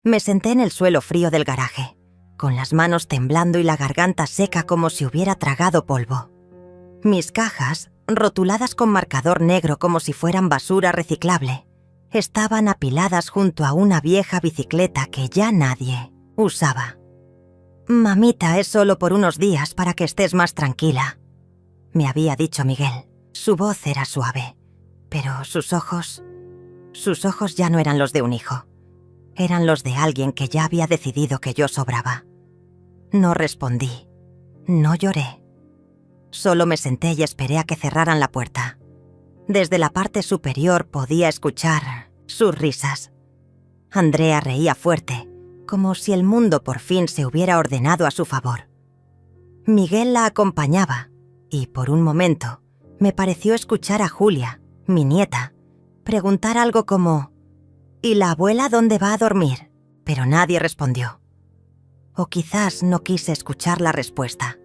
Me senté en el suelo frío del garaje, con las manos temblando y la garganta seca como si hubiera tragado polvo. Mis cajas, rotuladas con marcador negro como si fueran basura reciclable, estaban apiladas junto a una vieja bicicleta que ya nadie usaba. «Mamita, es solo por unos días para que estés más tranquila», me había dicho Miguel. Su voz era suave, pero sus ojos ya no eran los de un hijo. Eran los de alguien que ya había decidido que yo sobraba. No respondí, no lloré. Solo me senté y esperé a que cerraran la puerta. Desde la parte superior podía escuchar sus risas. Andrea reía fuerte, como si el mundo por fin se hubiera ordenado a su favor. Miguel la acompañaba, y por un momento me pareció escuchar a Julia, mi nieta, preguntar algo como «¿Y la abuela dónde va a dormir?», pero nadie respondió. O quizás no quise escuchar la respuesta.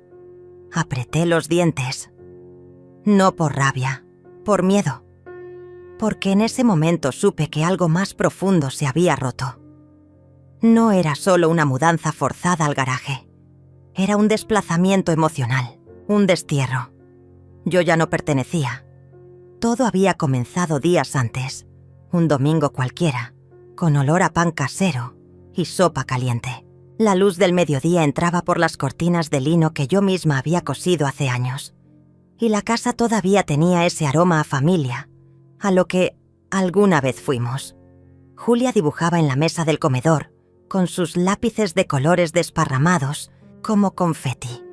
Apreté los dientes. No por rabia, por miedo. Porque en ese momento supe que algo más profundo se había roto. No era solo una mudanza forzada al garaje. Era un desplazamiento emocional, un destierro. Yo ya no pertenecía. Todo había comenzado días antes, un domingo cualquiera, con olor a pan casero y sopa caliente. La luz del mediodía entraba por las cortinas de lino que yo misma había cosido hace años. Y la casa todavía tenía ese aroma a familia, a lo que alguna vez fuimos. Julia dibujaba en la mesa del comedor, con sus lápices de colores desparramados, como confeti.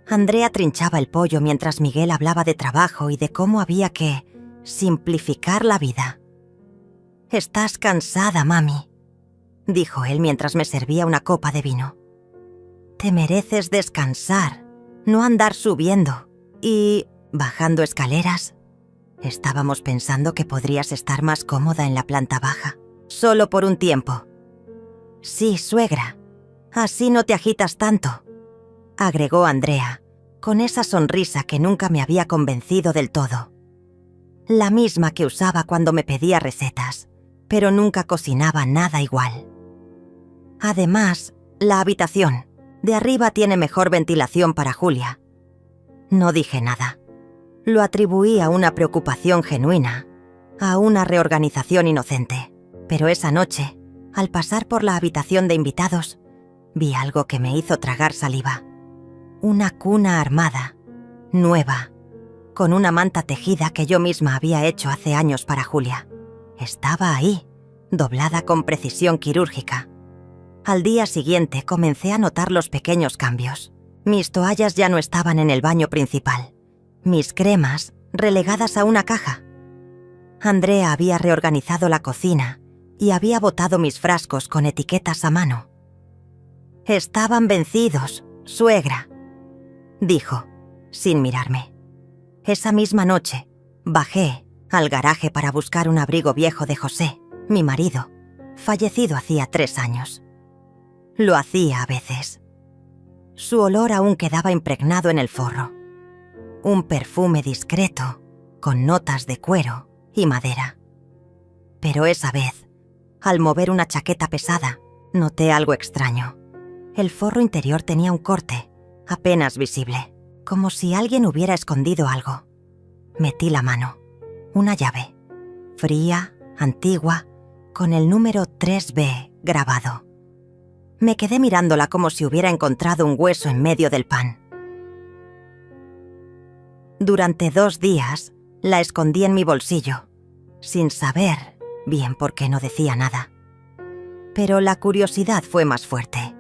Andrea trinchaba el pollo mientras Miguel hablaba de trabajo y de cómo había que simplificar la vida. «Estás cansada, mami», dijo él mientras me servía una copa de vino. «Te mereces descansar, no andar subiendo y bajando escaleras. Estábamos pensando que podrías estar más cómoda en la planta baja, solo por un tiempo». «Sí, suegra, así no te agitas tanto», agregó Andrea, con esa sonrisa que nunca me había convencido del todo. La misma que usaba cuando me pedía recetas, pero nunca cocinaba nada igual. Además, la habitación de arriba tiene mejor ventilación para Julia. No dije nada. Lo atribuí a una preocupación genuina, a una reorganización inocente. Pero esa noche, al pasar por la habitación de invitados, vi algo que me hizo tragar saliva. Una cuna armada, nueva, con una manta tejida que yo misma había hecho hace años para Julia. Estaba ahí, doblada con precisión quirúrgica. Al día siguiente comencé a notar los pequeños cambios. Mis toallas ya no estaban en el baño principal. Mis cremas relegadas a una caja. Andrea había reorganizado la cocina y había botado mis frascos con etiquetas a mano. «Estaban vencidos, suegra», dijo, sin mirarme. Esa misma noche, bajé al garaje para buscar un abrigo viejo de José, mi marido, fallecido hacía 3 años. Lo hacía a veces. Su olor aún quedaba impregnado en el forro. Un perfume discreto, con notas de cuero y madera. Pero esa vez, al mover una chaqueta pesada, noté algo extraño. El forro interior tenía un corte, apenas visible, como si alguien hubiera escondido algo. Metí la mano. Una llave, fría, antigua, con el número 3B grabado. Me quedé mirándola como si hubiera encontrado un hueso en medio del pan. Durante 2 días, la escondí en mi bolsillo, sin saber bien por qué no decía nada. Pero la curiosidad fue más fuerte.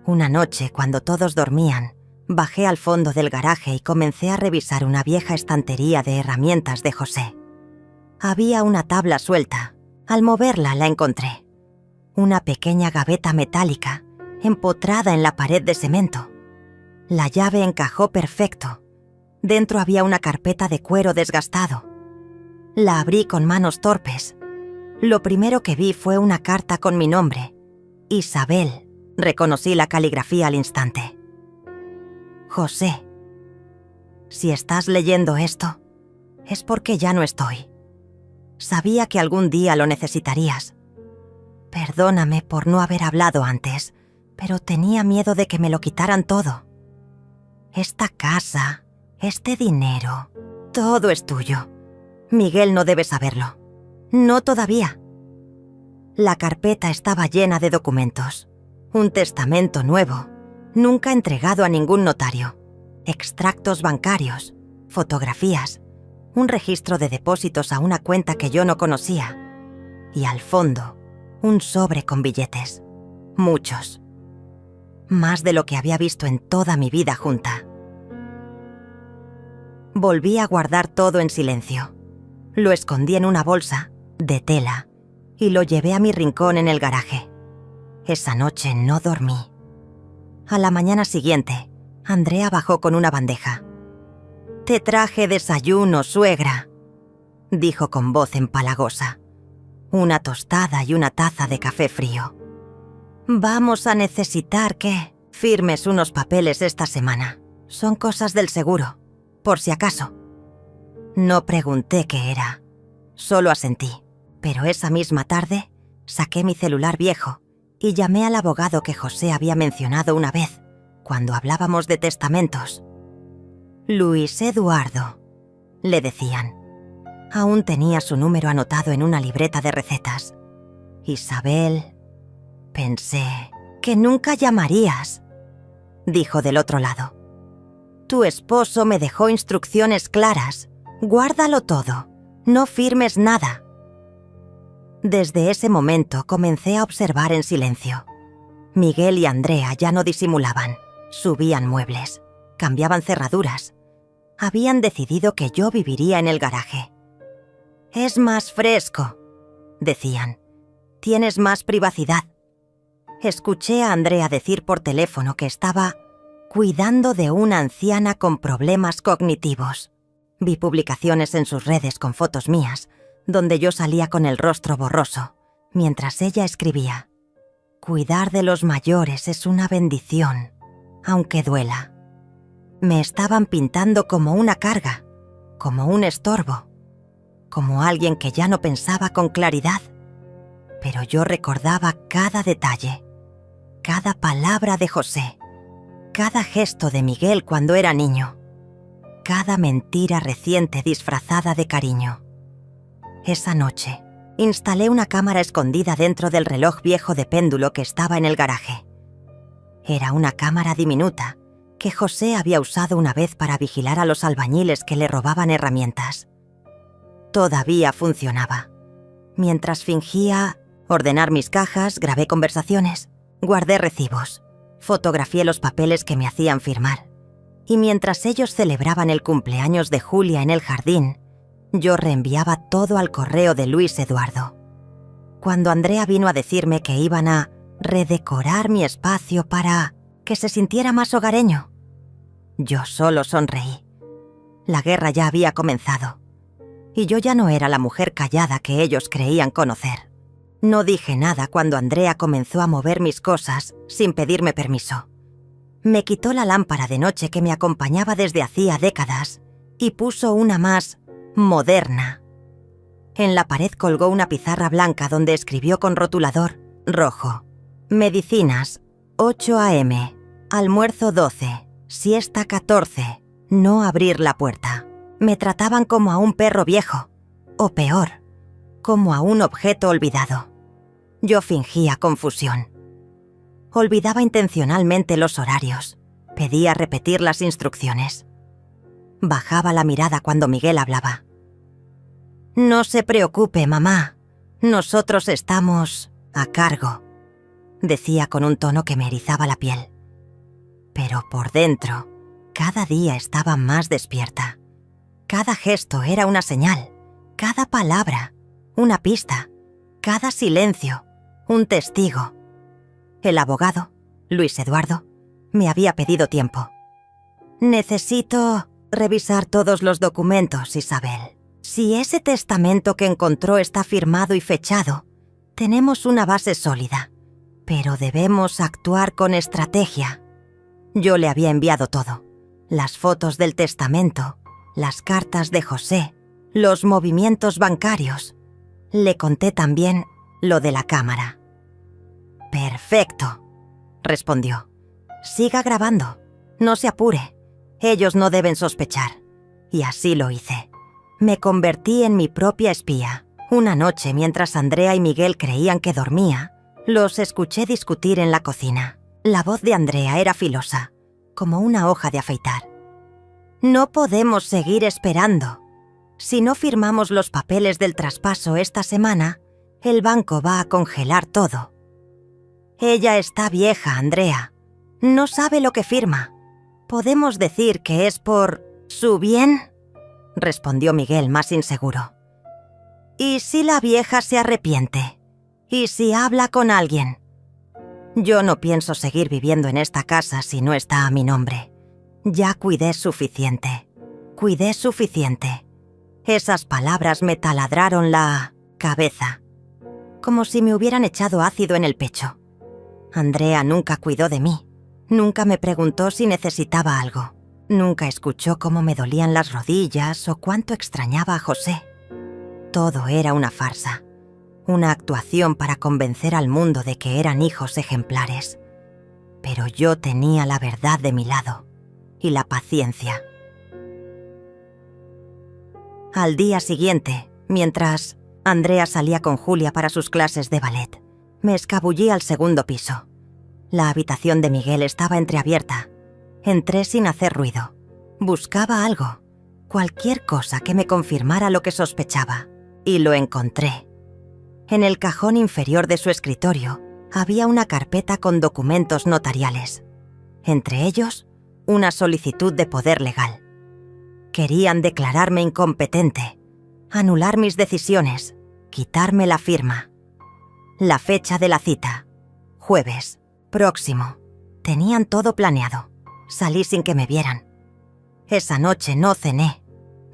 Una noche, cuando todos dormían, bajé al fondo del garaje y comencé a revisar una vieja estantería de herramientas de José. Había una tabla suelta. Al moverla la encontré. Una pequeña gaveta metálica, empotrada en la pared de cemento. La llave encajó perfecto. Dentro había una carpeta de cuero desgastado. La abrí con manos torpes. Lo primero que vi fue una carta con mi nombre. Isabel. Reconocí la caligrafía al instante. José. Si estás leyendo esto, es porque ya no estoy. Sabía que algún día lo necesitarías. Perdóname por no haber hablado antes, pero tenía miedo de que me lo quitaran todo. Esta casa, este dinero, todo es tuyo. Miguel no debe saberlo. No todavía. La carpeta estaba llena de documentos. Un testamento nuevo, nunca entregado a ningún notario. Extractos bancarios, fotografías, un registro de depósitos a una cuenta que yo no conocía. Y al fondo, un sobre con billetes. Muchos. Más de lo que había visto en toda mi vida junta. Volví a guardar todo en silencio. Lo escondí en una bolsa, de tela, y lo llevé a mi rincón en el garaje. Esa noche no dormí. A la mañana siguiente, Andrea bajó con una bandeja. «Te traje desayuno, suegra», dijo con voz empalagosa. Una tostada y una taza de café frío. «Vamos a necesitar que firmes unos papeles esta semana. Son cosas del seguro, por si acaso». No pregunté qué era, solo asentí, pero esa misma tarde saqué mi celular viejo y llamé al abogado que José había mencionado una vez, cuando hablábamos de testamentos. Luis Eduardo, le decían. Aún tenía su número anotado en una libreta de recetas. Isabel, pensé, que nunca llamarías, dijo del otro lado. Tu esposo me dejó instrucciones claras. Guárdalo todo, no firmes nada. Desde ese momento comencé a observar en silencio. Miguel y Andrea ya no disimulaban, subían muebles, cambiaban cerraduras. Habían decidido que yo viviría en el garaje. «Es más fresco», decían. «Tienes más privacidad». Escuché a Andrea decir por teléfono que estaba cuidando de una anciana con problemas cognitivos. Vi publicaciones en sus redes con fotos mías, donde yo salía con el rostro borroso, mientras ella escribía: «Cuidar de los mayores es una bendición, aunque duela». Me estaban pintando como una carga, como un estorbo, como alguien que ya no pensaba con claridad. Pero yo recordaba cada detalle, cada palabra de José, cada gesto de Miguel cuando era niño, cada mentira reciente disfrazada de cariño. Esa noche, instalé una cámara escondida dentro del reloj viejo de péndulo que estaba en el garaje. Era una cámara diminuta que José había usado una vez para vigilar a los albañiles que le robaban herramientas. Todavía funcionaba. Mientras fingía ordenar mis cajas, grabé conversaciones, guardé recibos, fotografié los papeles que me hacían firmar. Y mientras ellos celebraban el cumpleaños de Julia en el jardín, yo reenviaba todo al correo de Luis Eduardo. Cuando Andrea vino a decirme que iban a redecorar mi espacio para que se sintiera más hogareño, yo solo sonreí. La guerra ya había comenzado, y yo ya no era la mujer callada que ellos creían conocer. No dije nada cuando Andrea comenzó a mover mis cosas sin pedirme permiso. Me quitó la lámpara de noche que me acompañaba desde hacía décadas y puso una más moderna. En la pared colgó una pizarra blanca donde escribió con rotulador rojo: medicinas, 8 a.m., almuerzo 12, siesta 14, no abrir la puerta. Me trataban como a un perro viejo, o peor, como a un objeto olvidado. Yo fingía confusión. Olvidaba intencionalmente los horarios. Pedía repetir las instrucciones. Bajaba la mirada cuando Miguel hablaba. «No se preocupe, mamá. Nosotros estamos a cargo», decía con un tono que me erizaba la piel. Pero por dentro, cada día estaba más despierta. Cada gesto era una señal, cada palabra, una pista, cada silencio, un testigo. El abogado, Luis Eduardo, me había pedido tiempo. «Necesito revisar todos los documentos, Isabel. Si ese testamento que encontró está firmado y fechado, tenemos una base sólida, pero debemos actuar con estrategia». Yo le había enviado todo: las fotos del testamento, las cartas de José, los movimientos bancarios. Le conté también lo de la cámara. Perfecto, respondió. Siga grabando. No se apure. Ellos no deben sospechar. Y así lo hice. Me convertí en mi propia espía. Una noche, mientras Andrea y Miguel creían que dormía, los escuché discutir en la cocina. La voz de Andrea era filosa, como una hoja de afeitar. No podemos seguir esperando. Si no firmamos los papeles del traspaso esta semana, el banco va a congelar todo. Ella está vieja, Andrea. No sabe lo que firma. ¿Podemos decir que es por su bien?, respondió Miguel más inseguro. ¿Y si la vieja se arrepiente? ¿Y si habla con alguien? Yo no pienso seguir viviendo en esta casa si no está a mi nombre. Ya cuidé suficiente. Cuidé suficiente. Esas palabras me taladraron la cabeza, como si me hubieran echado ácido en el pecho. Andrea nunca cuidó de mí. Nunca me preguntó si necesitaba algo. Nunca escuchó cómo me dolían las rodillas o cuánto extrañaba a José. Todo era una farsa. Una actuación para convencer al mundo de que eran hijos ejemplares. Pero yo tenía la verdad de mi lado y la paciencia. Al día siguiente, mientras Andrea salía con Julia para sus clases de ballet, me escabullí al segundo piso. La habitación de Miguel estaba entreabierta. Entré sin hacer ruido. Buscaba algo, cualquier cosa que me confirmara lo que sospechaba, y lo encontré. En el cajón inferior de su escritorio había una carpeta con documentos notariales. Entre ellos, una solicitud de poder legal. Querían declararme incompetente, anular mis decisiones, quitarme la firma. La fecha de la cita, jueves, próximo. Tenían todo planeado. Salí sin que me vieran. Esa noche no cené.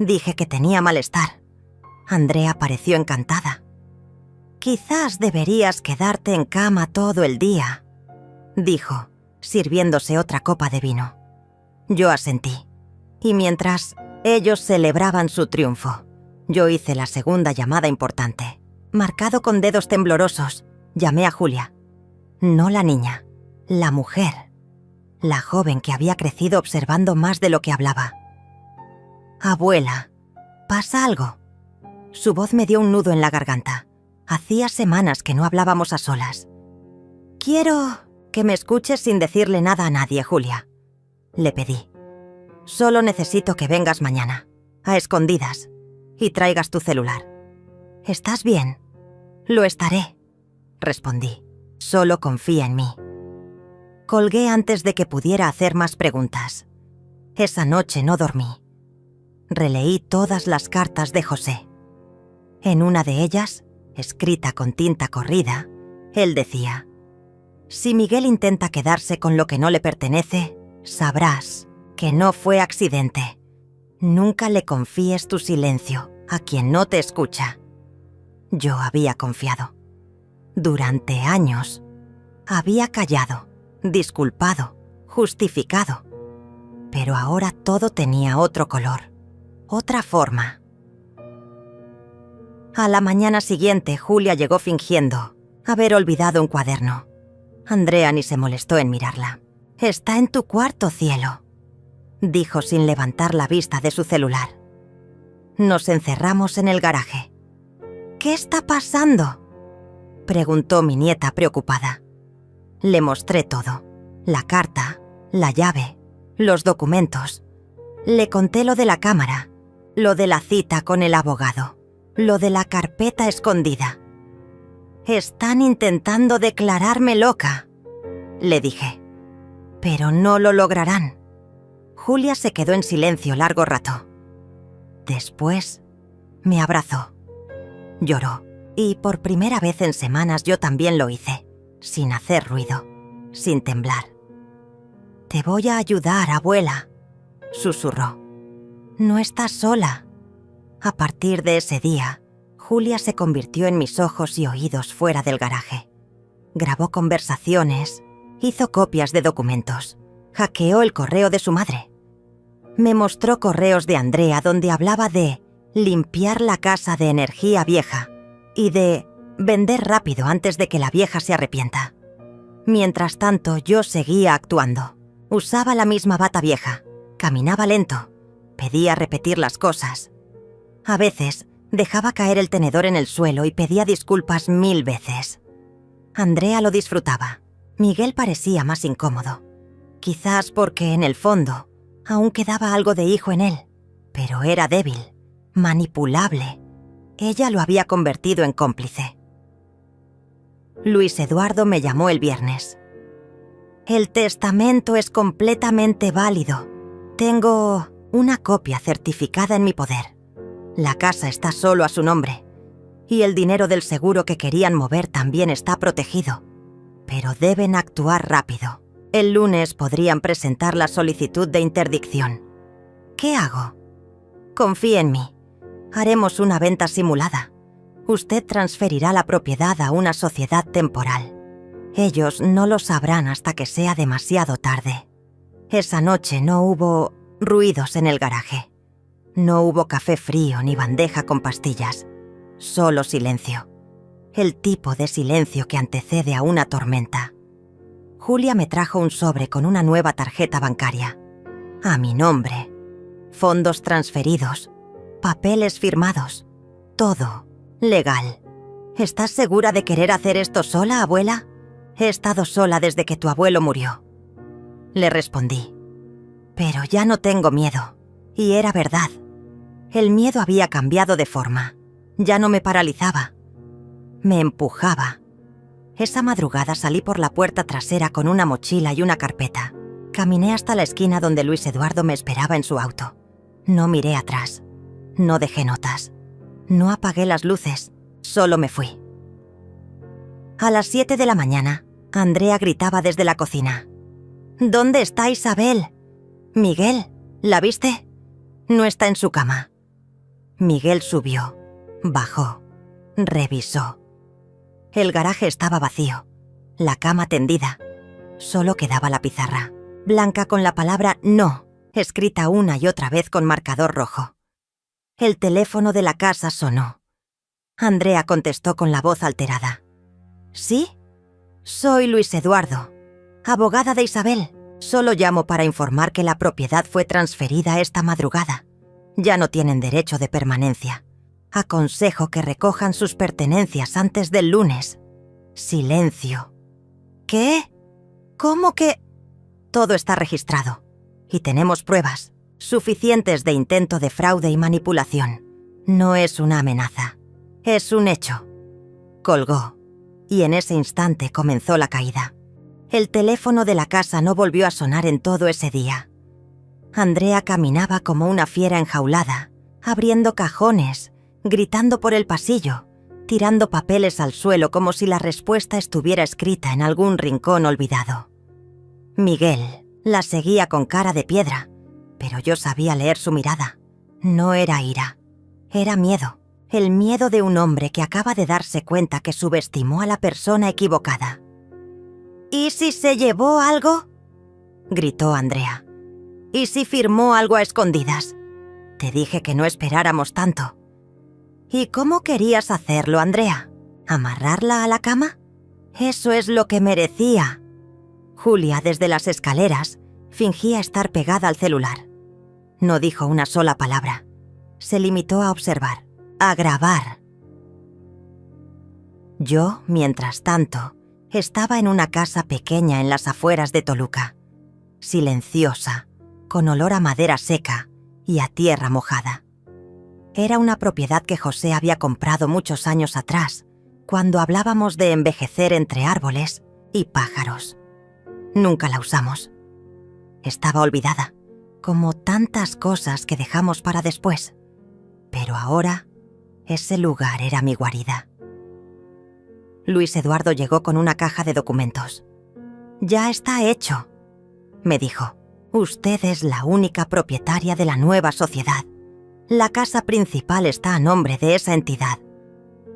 Dije que tenía malestar. Andrea pareció encantada. «Quizás deberías quedarte en cama todo el día», dijo, sirviéndose otra copa de vino. Yo asentí. Y mientras ellos celebraban su triunfo, yo hice la segunda llamada importante. Marcado con dedos temblorosos, llamé a Julia. No la niña, la mujer. La joven que había crecido observando más de lo que hablaba. «Abuela, ¿pasa algo?» Su voz me dio un nudo en la garganta. Hacía semanas que no hablábamos a solas. «Quiero que me escuches sin decirle nada a nadie, Julia», le pedí. «Solo necesito que vengas mañana, a escondidas, y traigas tu celular». «¿Estás bien?» «Lo estaré», respondí. «Solo confía en mí». Colgué antes de que pudiera hacer más preguntas. Esa noche no dormí. Releí todas las cartas de José. En una de ellas, escrita con tinta corrida, él decía: «Si Miguel intenta quedarse con lo que no le pertenece, sabrás que no fue accidente. Nunca le confíes tu silencio a quien no te escucha». Yo había confiado. Durante años, había callado, disculpado, justificado. Pero ahora todo tenía otro color, otra forma. A la mañana siguiente, Julia llegó fingiendo haber olvidado un cuaderno. Andrea ni se molestó en mirarla. «Está en tu cuarto, cielo», dijo sin levantar la vista de su celular. Nos encerramos en el garaje. «¿Qué está pasando?», preguntó mi nieta preocupada. Le mostré todo: la carta, la llave, los documentos. Le conté lo de la cámara, lo de la cita con el abogado, lo de la carpeta escondida. «Están intentando declararme loca», le dije. «Pero no lo lograrán». Julia se quedó en silencio largo rato. Después me abrazó. Lloró, y por primera vez en semanas yo también lo hice, sin hacer ruido, sin temblar. «Te voy a ayudar, abuela», susurró. «No estás sola». A partir de ese día, Julia se convirtió en mis ojos y oídos fuera del garaje. Grabó conversaciones, hizo copias de documentos, hackeó el correo de su madre. Me mostró correos de Andrea donde hablaba de limpiar la casa de energía vieja y de vender rápido antes de que la vieja se arrepienta. Mientras tanto, yo seguía actuando. Usaba la misma bata vieja, caminaba lento, pedía repetir las cosas. A veces, dejaba caer el tenedor en el suelo y pedía disculpas 1000 veces. Andrea lo disfrutaba. Miguel parecía más incómodo. Quizás porque, en el fondo, aún quedaba algo de hijo en él. Pero era débil, manipulable. Ella lo había convertido en cómplice. Luis Eduardo me llamó el viernes. El testamento es completamente válido. Tengo una copia certificada en mi poder. La casa está solo a su nombre. Y el dinero del seguro que querían mover también está protegido. Pero deben actuar rápido. El lunes podrían presentar la solicitud de interdicción. ¿Qué hago? Confíe en mí. Haremos una venta simulada. Usted transferirá la propiedad a una sociedad temporal. Ellos no lo sabrán hasta que sea demasiado tarde. Esa noche no hubo ruidos en el garaje. No hubo café frío ni bandeja con pastillas. Solo silencio. El tipo de silencio que antecede a una tormenta. Julia me trajo un sobre con una nueva tarjeta bancaria. A mi nombre. Fondos transferidos. Papeles firmados. Todo legal. ¿Estás segura de querer hacer esto sola, abuela? He estado sola desde que tu abuelo murió. Le respondí. Pero ya no tengo miedo. Y era verdad. El miedo había cambiado de forma. Ya no me paralizaba. Me empujaba. Esa madrugada salí por la puerta trasera con una mochila y una carpeta. Caminé hasta la esquina donde Luis Eduardo me esperaba en su auto. No miré atrás. No dejé notas. No apagué las luces. Solo me fui. A las 7 de la mañana, Andrea gritaba desde la cocina. ¿Dónde está Isabel? Miguel, ¿la viste? No está en su cama. Miguel subió, bajó, revisó. El garaje estaba vacío, la cama tendida. Solo quedaba la pizarra, blanca con la palabra no, escrita una y otra vez con marcador rojo. El teléfono de la casa sonó. Andrea contestó con la voz alterada. ¿Sí? Soy Luis Eduardo, abogada de Isabel. Solo llamo para informar que la propiedad fue transferida esta madrugada. Ya no tienen derecho de permanencia. Aconsejo que recojan sus pertenencias antes del lunes. Silencio. ¿Qué? ¿Cómo que? Todo está registrado. Y tenemos pruebas suficientes de intento de fraude y manipulación. No es una amenaza. Es un hecho. Colgó. Y en ese instante comenzó la caída. El teléfono de la casa no volvió a sonar en todo ese día. Andrea caminaba como una fiera enjaulada, abriendo cajones, gritando por el pasillo, tirando papeles al suelo como si la respuesta estuviera escrita en algún rincón olvidado. Miguel la seguía con cara de piedra, pero yo sabía leer su mirada. No era ira, era miedo. El miedo de un hombre que acaba de darse cuenta que subestimó a la persona equivocada. ¿Y si se llevó algo? Gritó Andrea. ¿Y si firmó algo a escondidas? Te dije que no esperáramos tanto. ¿Y cómo querías hacerlo, Andrea? ¿Amarrarla a la cama? Eso es lo que merecía. Julia, desde las escaleras, fingía estar pegada al celular. No dijo una sola palabra. Se limitó a observar, a grabar. Yo, mientras tanto, estaba en una casa pequeña en las afueras de Toluca, silenciosa, con olor a madera seca y a tierra mojada. Era una propiedad que José había comprado muchos años atrás, cuando hablábamos de envejecer entre árboles y pájaros. Nunca la usamos. Estaba olvidada, como tantas cosas que dejamos para después. Pero ahora, ese lugar era mi guarida. Luis Eduardo llegó con una caja de documentos. «Ya está hecho», me dijo. «Usted es la única propietaria de la nueva sociedad. La casa principal está a nombre de esa entidad.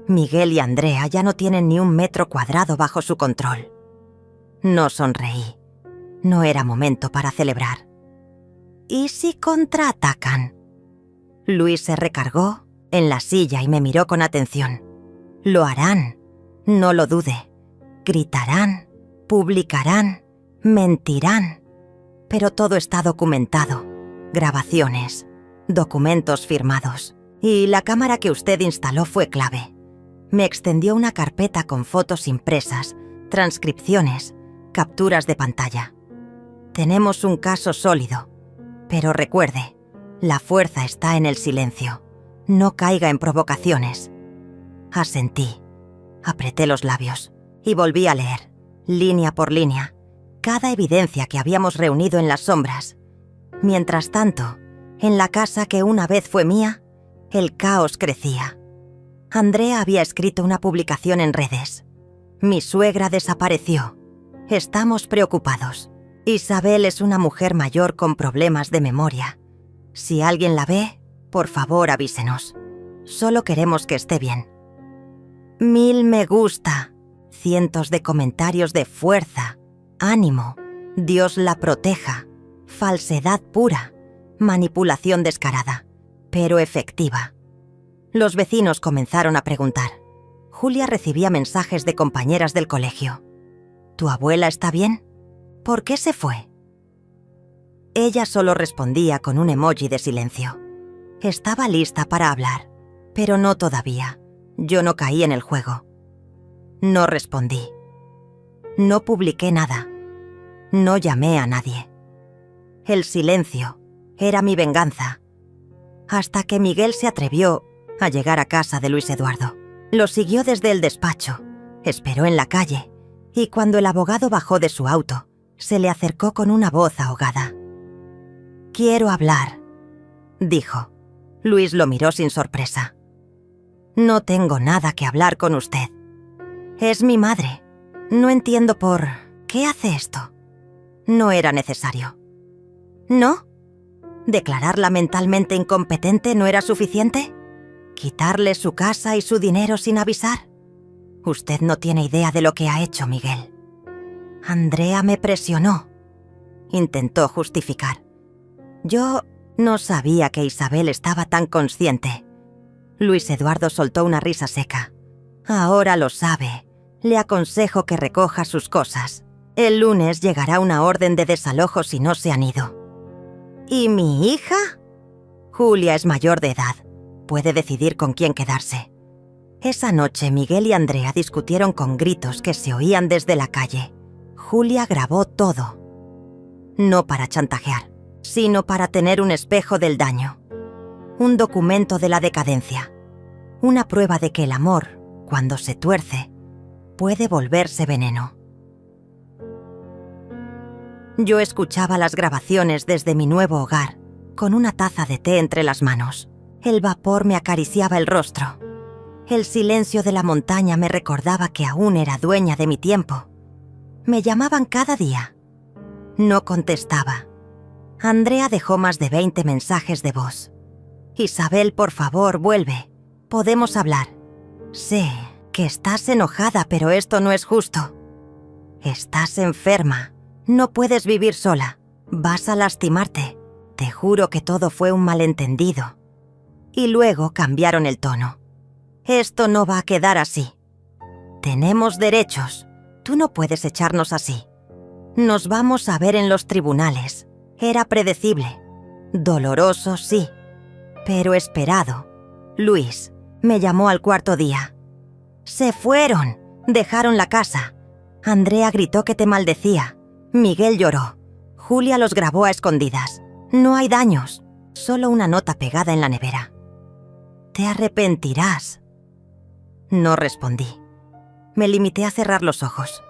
Miguel y Andrea ya no tienen ni 1 metro cuadrado bajo su control». No sonreí. No era momento para celebrar. ¿Y si contraatacan? Luis se recargó en la silla y me miró con atención. Lo harán. No lo dude. Gritarán, publicarán, mentirán. Pero todo está documentado. Grabaciones, documentos firmados. Y la cámara que usted instaló fue clave. Me extendió una carpeta con fotos impresas, transcripciones, capturas de pantalla. Tenemos un caso sólido. Pero recuerde, la fuerza está en el silencio. No caiga en provocaciones. Asentí. Apreté los labios y volví a leer, línea por línea, cada evidencia que habíamos reunido en las sombras. Mientras tanto, en la casa que una vez fue mía, el caos crecía. Andrea había escrito una publicación en redes. Mi suegra desapareció. Estamos preocupados. Isabel es una mujer mayor con problemas de memoria. Si alguien la ve, por favor avísenos. Solo queremos que esté bien. 1000 me gusta, cientos de comentarios de fuerza, ánimo, Dios la proteja, falsedad pura, manipulación descarada, pero efectiva. Los vecinos comenzaron a preguntar. Julia recibía mensajes de compañeras del colegio. ¿Tu abuela está bien? ¿Por qué se fue? Ella solo respondía con un emoji de silencio. Estaba lista para hablar, pero no todavía. Yo no caí en el juego. No respondí. No publiqué nada. No llamé a nadie. El silencio era mi venganza. Hasta que Miguel se atrevió a llegar a casa de Luis Eduardo. Lo siguió desde el despacho, esperó en la calle, y cuando el abogado bajó de su auto, se le acercó con una voz ahogada. «Quiero hablar», dijo. Luis lo miró sin sorpresa. «No tengo nada que hablar con usted. Es mi madre. No entiendo por qué hace esto. No era necesario». «¿No? ¿Declararla mentalmente incompetente no era suficiente? ¿Quitarle su casa y su dinero sin avisar? Usted no tiene idea de lo que ha hecho, Miguel. Andrea me presionó», intentó justificar. «Yo no sabía que Isabel estaba tan consciente». Luis Eduardo soltó una risa seca. «Ahora lo sabe. Le aconsejo que recoja sus cosas. El lunes llegará una orden de desalojo si no se han ido». «¿Y mi hija?» «Julia es mayor de edad. Puede decidir con quién quedarse». Esa noche Miguel y Andrea discutieron con gritos que se oían desde la calle. Julia grabó todo. No para chantajear, sino para tener un espejo del daño. Un documento de la decadencia. Una prueba de que el amor, cuando se tuerce, puede volverse veneno. Yo escuchaba las grabaciones desde mi nuevo hogar, con una taza de té entre las manos. El vapor me acariciaba el rostro. El silencio de la montaña me recordaba que aún era dueña de mi tiempo. Me llamaban cada día. No contestaba. Andrea dejó más de 20 mensajes de voz. «Isabel, por favor, vuelve. Podemos hablar. Sé que estás enojada, pero esto no es justo. Estás enferma. No puedes vivir sola. Vas a lastimarte. Te juro que todo fue un malentendido». Y luego cambiaron el tono. «Esto no va a quedar así. Tenemos derechos. Tú no puedes echarnos así. Nos vamos a ver en los tribunales». Era predecible. Doloroso, sí. Pero esperado. Luis me llamó al cuarto día. «Se fueron. Dejaron la casa. Andrea gritó que te maldecía. Miguel lloró. Julia los grabó a escondidas. No hay daños. Solo una nota pegada en la nevera. Te arrepentirás». No respondí. Me limité a cerrar los ojos.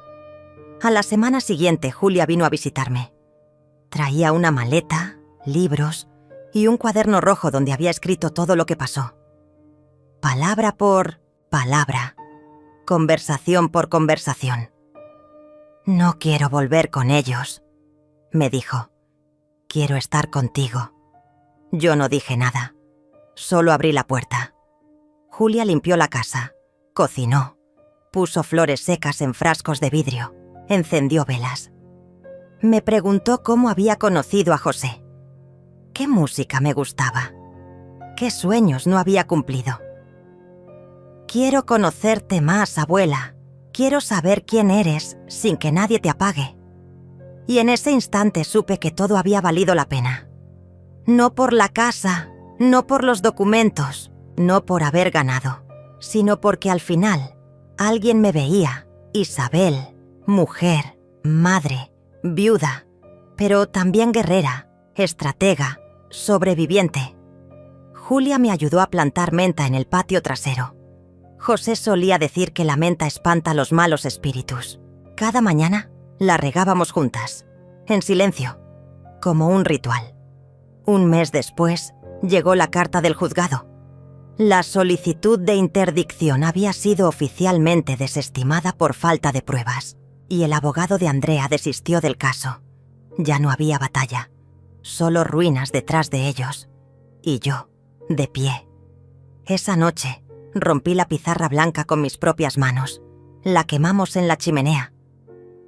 A la semana siguiente, Julia vino a visitarme. Traía una maleta, libros y un cuaderno rojo donde había escrito todo lo que pasó. Palabra por palabra, conversación por conversación. «No quiero volver con ellos», me dijo. «Quiero estar contigo». Yo no dije nada. Solo abrí la puerta. Julia limpió la casa, cocinó, puso flores secas en frascos de vidrio, encendió velas. Me preguntó cómo había conocido a José. ¿Qué música me gustaba? ¿Qué sueños no había cumplido? «Quiero conocerte más, abuela», Quiero saber quién eres sin que nadie te apague. Y en ese instante supe que todo había valido la pena. No por la casa, no por los documentos, no por haber ganado, sino porque al final alguien me veía, Isabel, mujer, madre, viuda, pero también guerrera, estratega, sobreviviente. Julia me ayudó a plantar menta en el patio trasero. José solía decir que la menta espanta los malos espíritus. Cada mañana la regábamos juntas, en silencio, como un ritual. Un mes después llegó la carta del juzgado. La solicitud de interdicción había sido oficialmente desestimada por falta de pruebas, y el abogado de Andrea desistió del caso. Ya no había batalla, solo ruinas detrás de ellos, y yo, de pie. Esa noche, rompí la pizarra blanca con mis propias manos. La quemamos en la chimenea.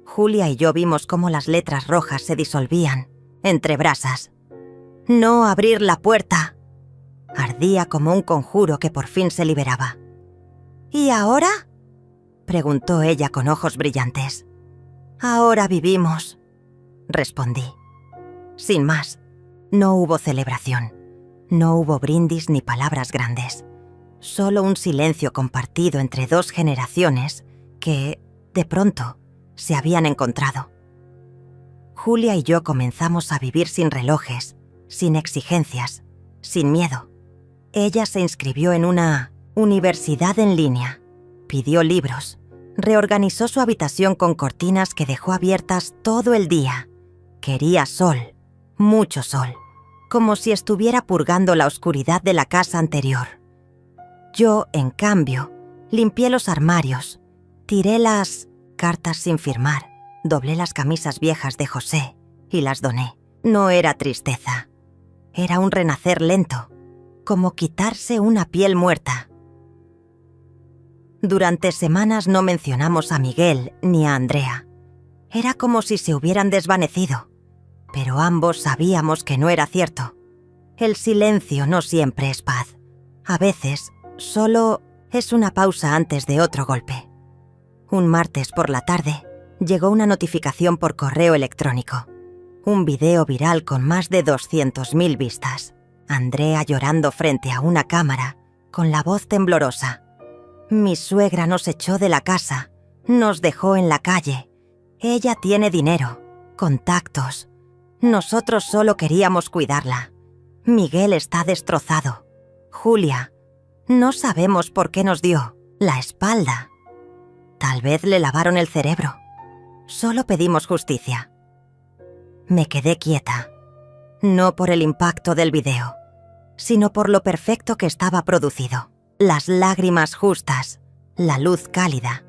Julia y yo vimos cómo las letras rojas se disolvían entre brasas. «No abrir la puerta». Ardía como un conjuro que por fin se liberaba. «¿Y ahora?», preguntó ella con ojos brillantes. «Ahora vivimos», respondí. Sin más, no hubo celebración. No hubo brindis ni palabras grandes. Solo un silencio compartido entre dos generaciones que, de pronto, se habían encontrado. Julia y yo comenzamos a vivir sin relojes, sin exigencias, sin miedo. Ella se inscribió en una universidad en línea, pidió libros, reorganizó su habitación con cortinas que dejó abiertas todo el día. Quería sol, mucho sol, como si estuviera purgando la oscuridad de la casa anterior. Yo, en cambio, limpié los armarios, tiré las cartas sin firmar, doblé las camisas viejas de José y las doné. No era tristeza, era un renacer lento, como quitarse una piel muerta. Durante semanas no mencionamos a Miguel ni a Andrea. Era como si se hubieran desvanecido, pero ambos sabíamos que no era cierto. El silencio no siempre es paz. A veces, solo es una pausa antes de otro golpe. Un martes por la tarde, llegó una notificación por correo electrónico. Un video viral con más de 200.000 vistas. Andrea llorando frente a una cámara, con la voz temblorosa. Mi suegra nos echó de la casa, nos dejó en la calle. Ella tiene dinero, contactos. Nosotros solo queríamos cuidarla. Miguel está destrozado. Julia, no sabemos por qué nos dio la espalda. Tal vez le lavaron el cerebro. Solo pedimos justicia. Me quedé quieta, no por el impacto del video, sino por lo perfecto que estaba producido. Las lágrimas justas, la luz cálida,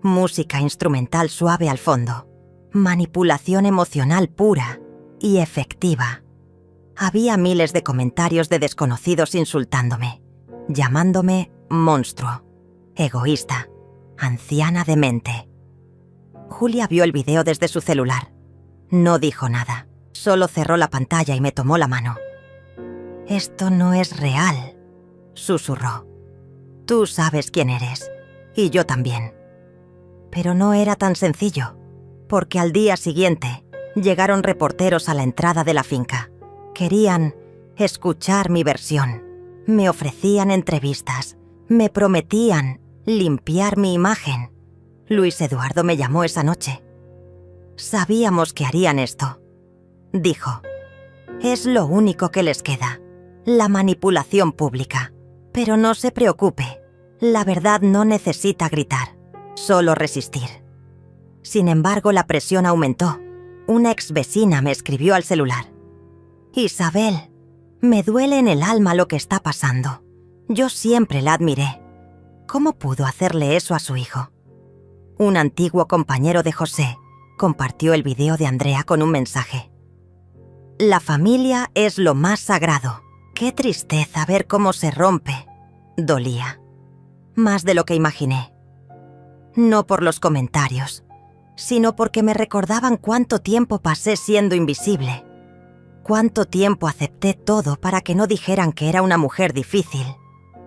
música instrumental suave al fondo, manipulación emocional pura y efectiva. Había miles de comentarios de desconocidos insultándome, llamándome monstruo, egoísta, anciana demente. Julia vio el video desde su celular. No dijo nada, solo cerró la pantalla y me tomó la mano. «Esto no es real», susurró. «Tú sabes quién eres, y yo también». Pero no era tan sencillo, porque al día siguiente llegaron reporteros a la entrada de la finca. Querían escuchar mi versión, me ofrecían entrevistas, me prometían limpiar mi imagen. Luis Eduardo me llamó esa noche. «Sabíamos que harían esto», dijo. «Es lo único que les queda, la manipulación pública. Pero no se preocupe, la verdad no necesita gritar, solo resistir». Sin embargo, la presión aumentó. Una exvecina me escribió al celular. «Isabel, me duele en el alma lo que está pasando. Yo siempre la admiré. ¿Cómo pudo hacerle eso a su hijo?». Un antiguo compañero de José compartió el video de Andrea con un mensaje. «La familia es lo más sagrado. Qué tristeza ver cómo se rompe». Dolía. Más de lo que imaginé. No por los comentarios, sino porque me recordaban cuánto tiempo pasé siendo invisible. Cuánto tiempo acepté todo para que no dijeran que era una mujer difícil,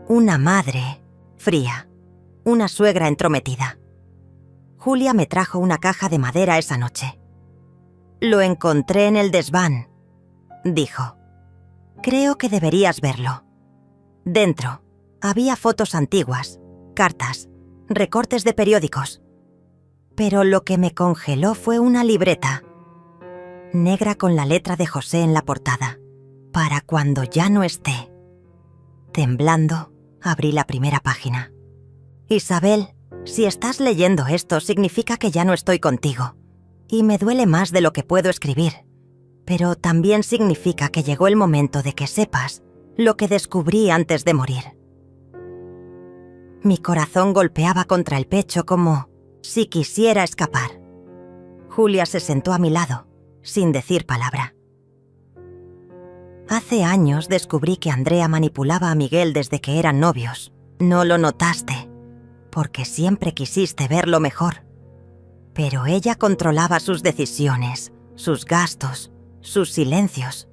una madre fría, una suegra entrometida. Julia me trajo una caja de madera esa noche. «Lo encontré en el desván», dijo. «Creo que deberías verlo». Dentro había fotos antiguas, cartas, recortes de periódicos. Pero lo que me congeló fue una libreta, negra con la letra de José en la portada. «Para cuando ya no esté». Temblando, abrí la primera página. «Isabel, si estás leyendo esto, significa que ya no estoy contigo. Y me duele más de lo que puedo escribir. Pero también significa que llegó el momento de que sepas lo que descubrí antes de morir». Mi corazón golpeaba contra el pecho como si quisiera escapar. Julia se sentó a mi lado, sin decir palabra. «Hace años descubrí que Andrea manipulaba a Miguel desde que eran novios. No lo notaste, porque siempre quisiste verlo mejor. Pero ella controlaba sus decisiones, sus gastos, sus silencios.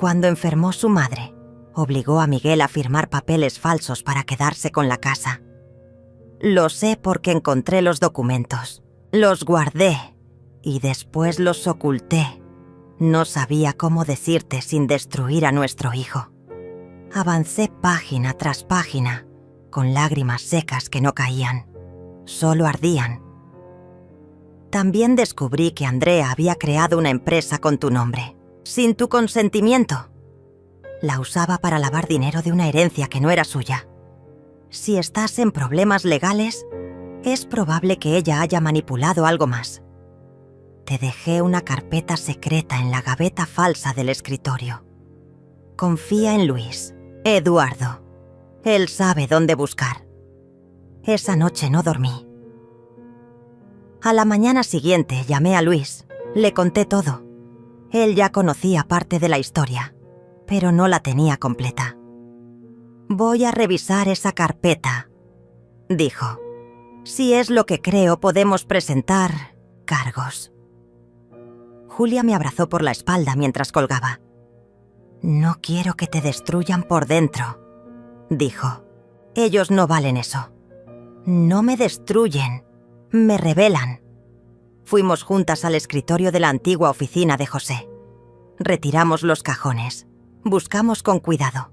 Cuando enfermó su madre, obligó a Miguel a firmar papeles falsos para quedarse con la casa. Lo sé porque encontré los documentos, los guardé y después los oculté. No sabía cómo decirte sin destruir a nuestro hijo. Avancé página tras página, con lágrimas secas que no caían, solo ardían. También descubrí que Andrea había creado una empresa con tu nombre, sin tu consentimiento. La usaba para lavar dinero de una herencia que no era suya. Si estás en problemas legales, es probable que ella haya manipulado algo más. Te dejé una carpeta secreta en la gaveta falsa del escritorio. Confía en Luis, Eduardo. Él sabe dónde buscar». Esa noche no dormí. A la mañana siguiente llamé a Luis, le conté todo. Él ya conocía parte de la historia, pero no la tenía completa. «Voy a revisar esa carpeta», dijo. «Si es lo que creo, podemos presentar cargos». Julia me abrazó por la espalda mientras colgaba. «No quiero que te destruyan por dentro», dijo. «Ellos no valen eso. No me destruyen, me revelan». Fuimos juntas al escritorio de la antigua oficina de José. Retiramos los cajones, buscamos con cuidado.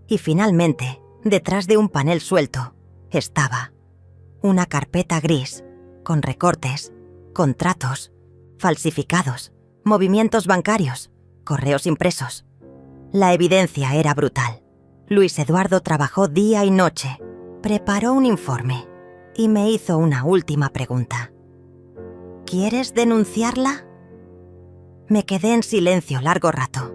Y finalmente, detrás de un panel suelto, estaba una carpeta gris, con recortes, contratos, falsificados, movimientos bancarios, correos impresos. La evidencia era brutal. Luis Eduardo trabajó día y noche, preparó un informe y me hizo una última pregunta. «¿Quieres denunciarla?». Me quedé en silencio largo rato.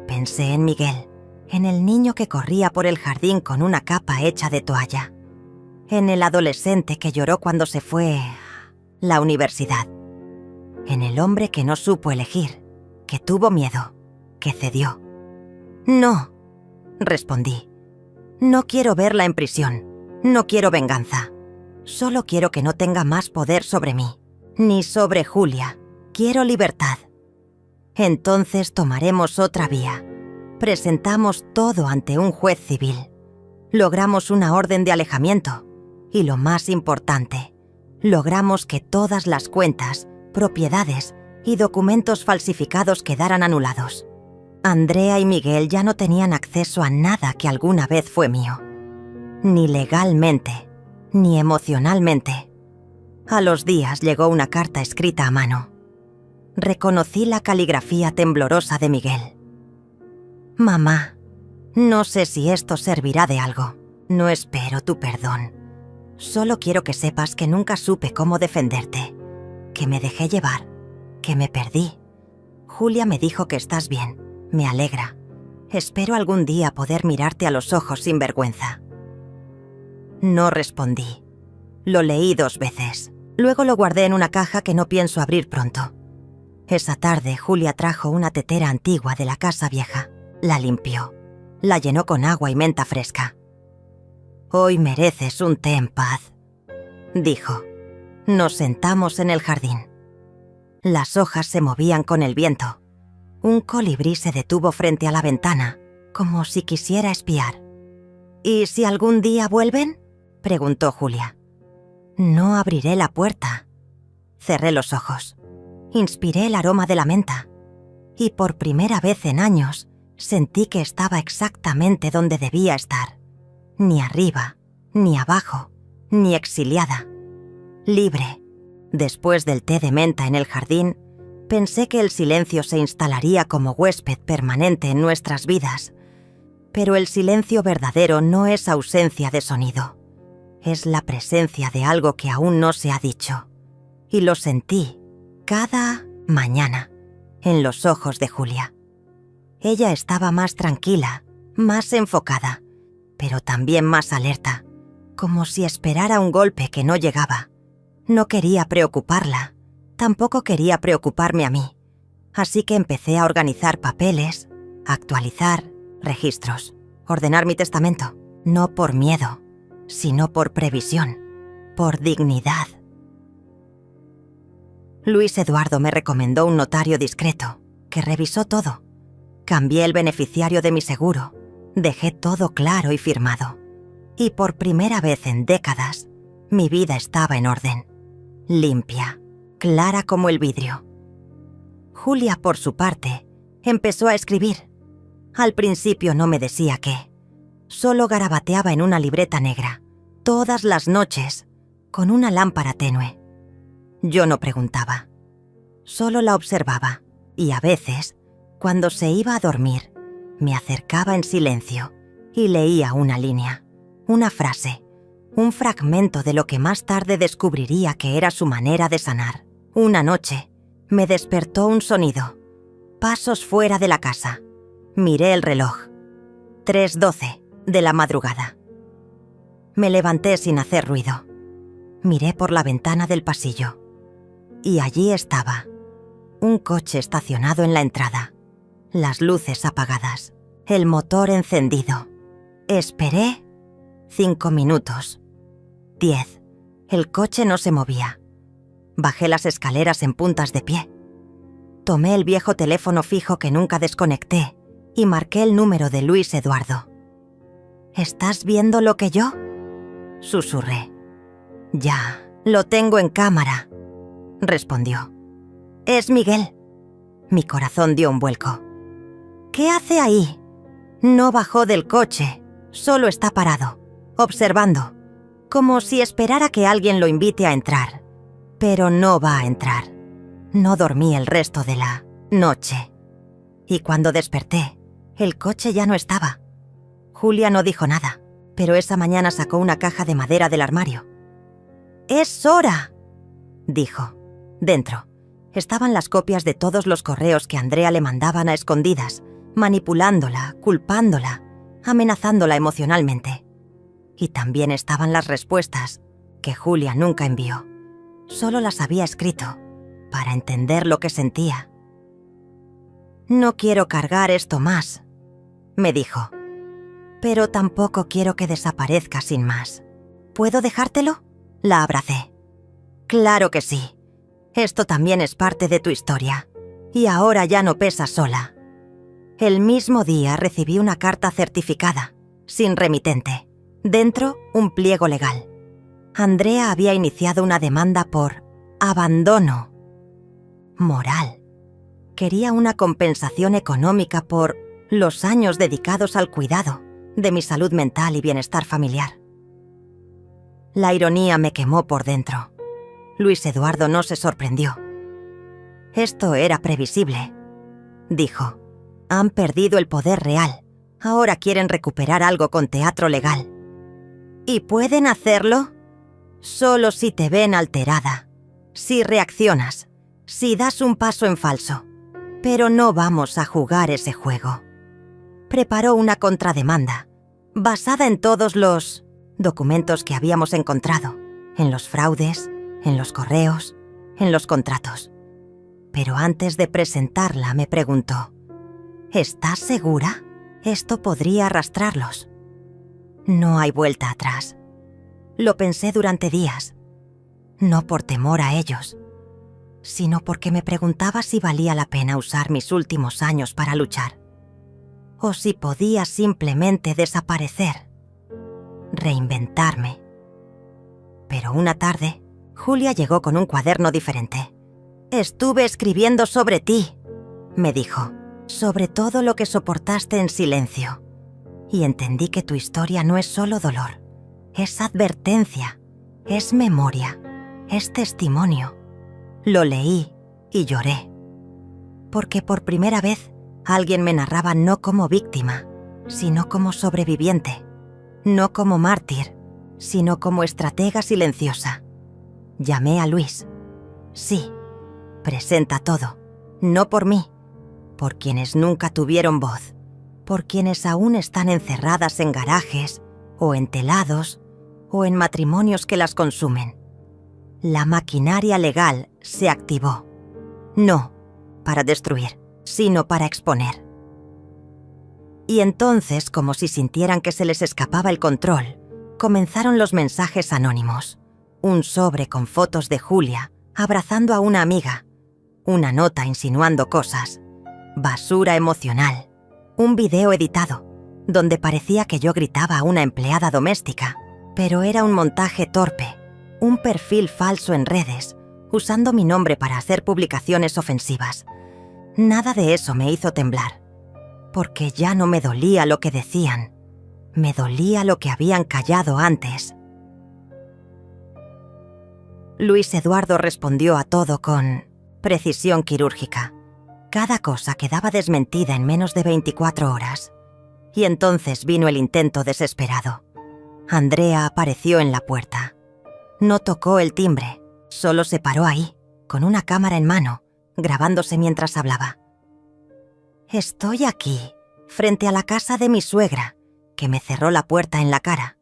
Pensé en Miguel, en el niño que corría por el jardín con una capa hecha de toalla, en el adolescente que lloró cuando se fue a la universidad, en el hombre que no supo elegir, que tuvo miedo, que cedió. «No», respondí. «No quiero verla en prisión. No quiero venganza. Solo quiero que no tenga más poder sobre mí, ni sobre Julia. Quiero libertad». Entonces tomaremos otra vía. Presentamos todo ante un juez civil. Logramos una orden de alejamiento. Y lo más importante, logramos que todas las cuentas, propiedades y documentos falsificados quedaran anulados. Andrea y Miguel ya no tenían acceso a nada que alguna vez fue mío. Ni legalmente, ni emocionalmente. A los días llegó una carta escrita a mano. Reconocí la caligrafía temblorosa de Miguel. «Mamá, no sé si esto servirá de algo. No espero tu perdón. Solo quiero que sepas que nunca supe cómo defenderte, que me dejé llevar, que me perdí. Julia me dijo que estás bien. Me alegra. Espero algún día poder mirarte a los ojos sin vergüenza». No respondí. Lo leí 2 veces. Luego lo guardé en una caja que no pienso abrir pronto. Esa tarde Julia trajo una tetera antigua de la casa vieja. La limpió. La llenó con agua y menta fresca. «Hoy mereces un té en paz», dijo. Nos sentamos en el jardín. Las hojas se movían con el viento. Un colibrí se detuvo frente a la ventana, como si quisiera espiar. «¿Y si algún día vuelven?», preguntó Julia. No abriré la puerta. Cerré los ojos. Inspiré el aroma de la menta. Y por primera vez en años, sentí que estaba exactamente donde debía estar. Ni arriba, ni abajo, ni exiliada. Libre. Después del té de menta en el jardín, pensé que el silencio se instalaría como huésped permanente en nuestras vidas. Pero el silencio verdadero no es ausencia de sonido. Es la presencia de algo que aún no se ha dicho. Y lo sentí cada mañana en los ojos de Julia. Ella estaba más tranquila, más enfocada, pero también más alerta, como si esperara un golpe que no llegaba. No quería preocuparla, tampoco quería preocuparme a mí. Así que empecé a organizar papeles, a actualizar registros, ordenar mi testamento, no por miedo, sino por previsión, por dignidad. Luis Eduardo me recomendó un notario discreto, que revisó todo. Cambié el beneficiario de mi seguro, dejé todo claro y firmado. Y por primera vez en décadas, mi vida estaba en orden, limpia, clara como el vidrio. Julia, por su parte, empezó a escribir. Al principio no me decía qué. Solo garabateaba en una libreta negra, todas las noches, con una lámpara tenue. Yo no preguntaba. Solo la observaba y a veces, cuando se iba a dormir, me acercaba en silencio y leía una línea, una frase, un fragmento de lo que más tarde descubriría que era su manera de sanar. Una noche, me despertó un sonido. Pasos fuera de la casa. Miré el reloj. 3:12 de la madrugada. Me levanté sin hacer ruido. Miré por la ventana del pasillo. Y allí estaba. Un coche estacionado en la entrada. Las luces apagadas. El motor encendido. Esperé 5 minutos. 10. El coche no se movía. Bajé las escaleras en puntas de pie. Tomé el viejo teléfono fijo que nunca desconecté y marqué el número de Luis Eduardo. ¿Estás viendo lo que yo? Susurré. Ya, lo tengo en cámara, respondió. Es Miguel. Mi corazón dio un vuelco. ¿Qué hace ahí? No bajó del coche, solo está parado, observando, como si esperara que alguien lo invite a entrar. Pero no va a entrar. No dormí el resto de la noche. Y cuando desperté, el coche ya no estaba. Julia no dijo nada, pero esa mañana sacó una caja de madera del armario. ¡Es hora!, dijo. Dentro estaban las copias de todos los correos que Andrea le mandaban a escondidas, manipulándola, culpándola, amenazándola emocionalmente. Y también estaban las respuestas que Julia nunca envió. Solo las había escrito para entender lo que sentía. No quiero cargar esto más, me dijo. Pero tampoco quiero que desaparezca sin más. ¿Puedo dejártelo? La abracé. Claro que sí. Esto también es parte de tu historia. Y ahora ya no pesas sola. El mismo día recibí una carta certificada, sin remitente. Dentro, un pliego legal. Andrea había iniciado una demanda por abandono moral. Quería una compensación económica por los años dedicados al cuidado de mi salud mental y bienestar familiar. La ironía me quemó por dentro. Luis Eduardo no se sorprendió. Esto era previsible, dijo. Han perdido el poder real. Ahora quieren recuperar algo con teatro legal. ¿Y pueden hacerlo? Solo si te ven alterada, si reaccionas, si das un paso en falso. Pero no vamos a jugar ese juego. Preparó una contrademanda, basada en todos los documentos que habíamos encontrado, en los fraudes, en los correos, en los contratos. Pero antes de presentarla me preguntó, ¿estás segura? Esto podría arrastrarlos. No hay vuelta atrás. Lo pensé durante días, no por temor a ellos, sino porque me preguntaba si valía la pena usar mis últimos años para luchar, o si podía simplemente desaparecer, reinventarme. Pero una tarde, Julia llegó con un cuaderno diferente. «Estuve escribiendo sobre ti», me dijo, «sobre todo lo que soportaste en silencio. Y entendí que tu historia no es solo dolor, es advertencia, es memoria, es testimonio». Lo leí y lloré. Porque por primera vez alguien me narraba no como víctima, sino como sobreviviente. No como mártir, sino como estratega silenciosa. Llamé a Luis. Sí, presenta todo. No por mí, por quienes nunca tuvieron voz, por quienes aún están encerradas en garajes, o en telados, o en matrimonios que las consumen. La maquinaria legal se activó. No para destruir, sino para exponer. Y entonces, como si sintieran que se les escapaba el control, comenzaron los mensajes anónimos. Un sobre con fotos de Julia abrazando a una amiga, una nota insinuando cosas, basura emocional, un video editado, donde parecía que yo gritaba a una empleada doméstica, pero era un montaje torpe, un perfil falso en redes, usando mi nombre para hacer publicaciones ofensivas. Nada de eso me hizo temblar, porque ya no me dolía lo que decían, me dolía lo que habían callado antes. Luis Eduardo respondió a todo con precisión quirúrgica. Cada cosa quedaba desmentida en menos de 24 horas. Y entonces vino el intento desesperado. Andrea apareció en la puerta. No tocó el timbre, solo se paró ahí, con una cámara en mano, grabándose mientras hablaba. «Estoy aquí, frente a la casa de mi suegra, que me cerró la puerta en la cara.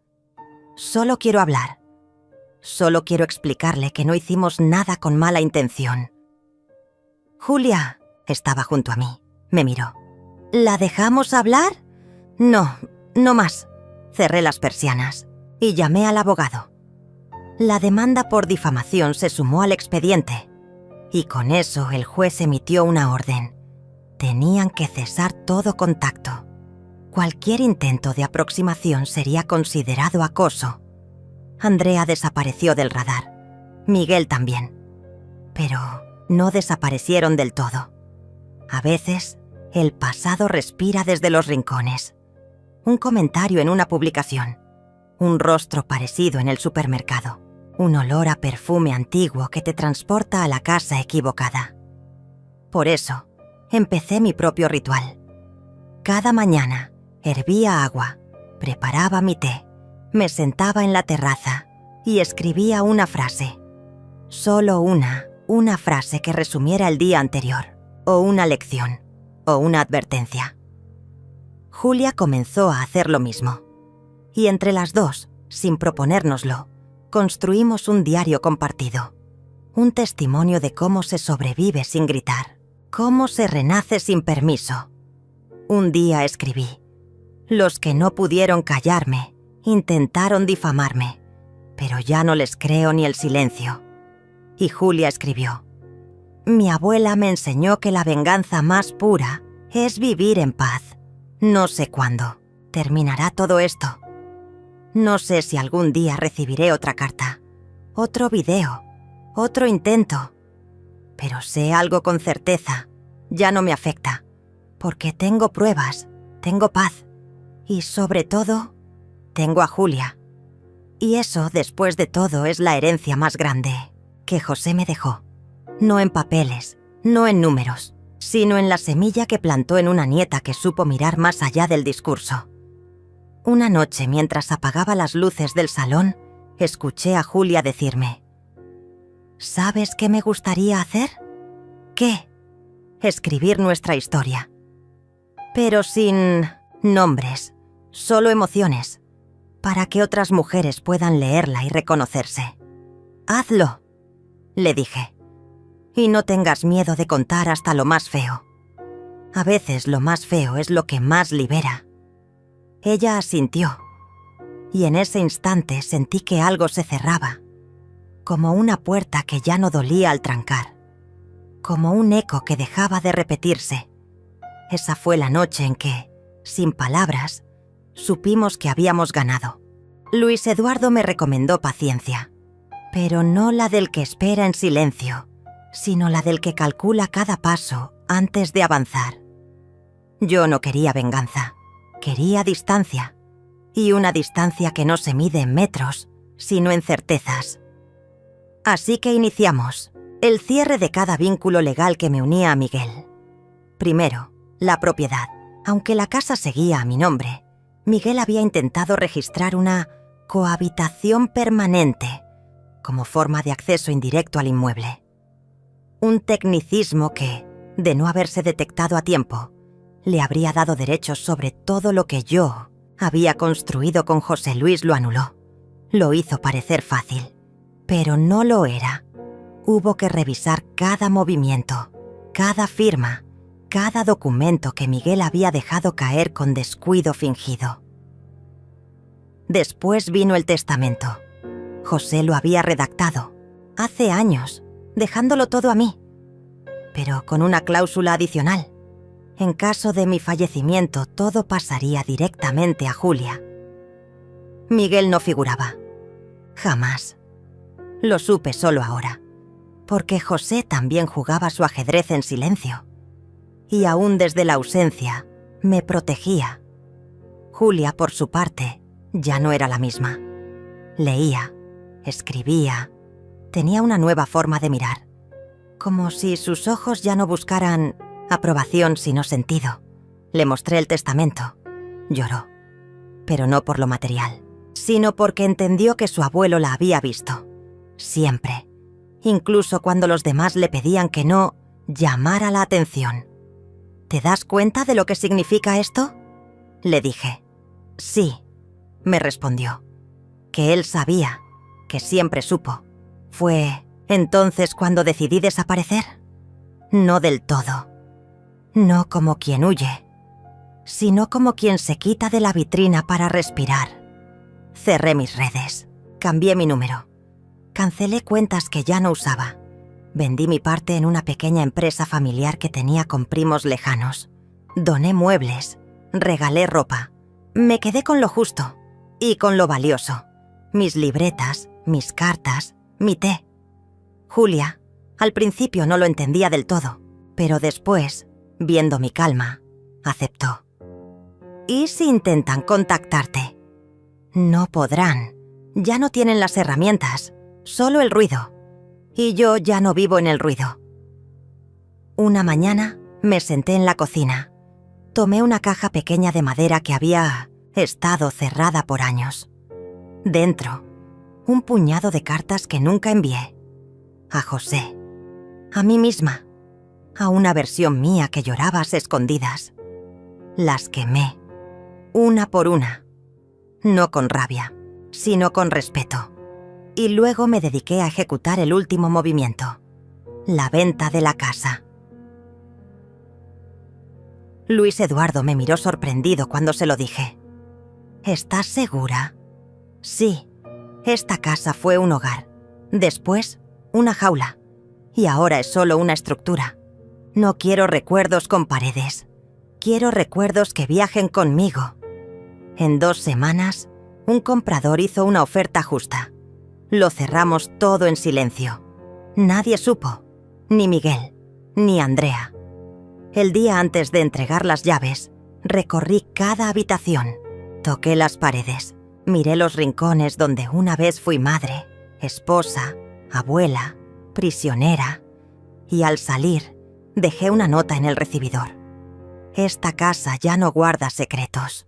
Solo quiero hablar. Solo quiero explicarle que no hicimos nada con mala intención». Julia estaba junto a mí. Me miró. «¿La dejamos hablar?» «No, no más». Cerré las persianas y llamé al abogado. La demanda por difamación se sumó al expediente y con eso el juez emitió una orden. Tenían que cesar todo contacto. Cualquier intento de aproximación sería considerado acoso. Andrea desapareció del radar. Miguel también. Pero no desaparecieron del todo. A veces, el pasado respira desde los rincones. Un comentario en una publicación. Un rostro parecido en el supermercado. Un olor a perfume antiguo que te transporta a la casa equivocada. Por eso, empecé mi propio ritual. Cada mañana, hervía agua, preparaba mi té, me sentaba en la terraza y escribía una frase. Solo una frase que resumiera el día anterior, o una lección, o una advertencia. Julia comenzó a hacer lo mismo. Y entre las dos, sin proponérnoslo, construimos un diario compartido. Un testimonio de cómo se sobrevive sin gritar, cómo se renace sin permiso. Un día escribí: «Los que no pudieron callarme, intentaron difamarme, pero ya no les creo ni el silencio». Y Julia escribió: «Mi abuela me enseñó que la venganza más pura es vivir en paz. No sé cuándo terminará todo esto. No sé si algún día recibiré otra carta, otro video, otro intento. Pero sé algo con certeza, ya no me afecta, porque tengo pruebas, tengo paz y sobre todo, tengo a Julia. Y eso, después de todo, es la herencia más grande que José me dejó. No en papeles, no en números, sino en la semilla que plantó en una nieta que supo mirar más allá del discurso». Una noche, mientras apagaba las luces del salón, escuché a Julia decirme: «¿Sabes qué me gustaría hacer?» «¿Qué?» «Escribir nuestra historia. Pero sin nombres, solo emociones, para que otras mujeres puedan leerla y reconocerse». «Hazlo», le dije. «Y no tengas miedo de contar hasta lo más feo. A veces lo más feo es lo que más libera». Ella asintió, y en ese instante sentí que algo se cerraba, como una puerta que ya no dolía al trancar, como un eco que dejaba de repetirse. Esa fue la noche en que, sin palabras, supimos que habíamos ganado. Luis Eduardo me recomendó paciencia. pero no la del que espera en silencio, sino la del que calcula cada paso antes de avanzar. Yo no quería venganza, quería distancia, y una distancia que no se mide en metros, sino en certezas. Así que iniciamos el cierre de cada vínculo legal que me unía a Miguel. Primero, la propiedad. Aunque la casa seguía a mi nombre, Miguel había intentado registrar una cohabitación permanente como forma de acceso indirecto al inmueble. Un tecnicismo que, de no haberse detectado a tiempo, le habría dado derechos sobre todo lo que yo había construido con José Luis. Lo anuló. Lo hizo parecer fácil, pero no lo era. Hubo que revisar cada movimiento, cada firma, cada documento que Miguel había dejado caer con descuido fingido. Después vino el testamento. José lo había redactado, hace años, dejándolo todo a mí, pero con una cláusula adicional. En caso de mi fallecimiento, todo pasaría directamente a Julia. Miguel no figuraba. Jamás. Lo supe solo ahora, porque José también jugaba su ajedrez en silencio. Y aún desde la ausencia, me protegía. Julia, por su parte, ya no era la misma. Leía, escribía, tenía una nueva forma de mirar, como si sus ojos ya no buscaran aprobación sino sentido. Le mostré el testamento. Lloró, pero no por lo material, sino porque entendió que su abuelo la había visto. Siempre, incluso cuando los demás le pedían que no llamara la atención. ¿Te das cuenta de lo que significa esto?, le dije. Sí, me respondió. Que él sabía, que siempre supo. ¿Fue entonces cuando decidí desaparecer? No del todo. No como quien huye, sino como quien se quita de la vitrina para respirar. Cerré mis redes, cambié mi número, cancelé cuentas que ya no usaba, vendí mi parte en una pequeña empresa familiar que tenía con primos lejanos, doné muebles, regalé ropa, me quedé con lo justo y con lo valioso, mis libretas, mis cartas, mi té. Julia, al principio no lo entendía del todo, pero después, viendo mi calma, aceptó. ¿Y si intentan contactarte? No podrán. Ya no tienen las herramientas, solo el ruido. Y yo ya no vivo en el ruido. Una mañana me senté en la cocina. Tomé una caja pequeña de madera que había estado cerrada por años. Dentro, un puñado de cartas que nunca envié. A José. A mí misma. A una versión mía que lloraba a escondidas. Las quemé, una por una. No con rabia, sino con respeto. Y luego me dediqué a ejecutar el último movimiento. La venta de la casa. Luis Eduardo me miró sorprendido cuando se lo dije. ¿Estás segura? Sí, esta casa fue un hogar. Después, una jaula. Y ahora es solo una estructura. No quiero recuerdos con paredes. Quiero recuerdos que viajen conmigo. En 2 semanas, un comprador hizo una oferta justa. Lo cerramos todo en silencio. Nadie supo, ni Miguel, ni Andrea. El día antes de entregar las llaves, recorrí cada habitación, toqué las paredes, miré los rincones donde una vez fui madre, esposa, abuela, prisionera, y al salir, dejé una nota en el recibidor. Esta casa ya no guarda secretos.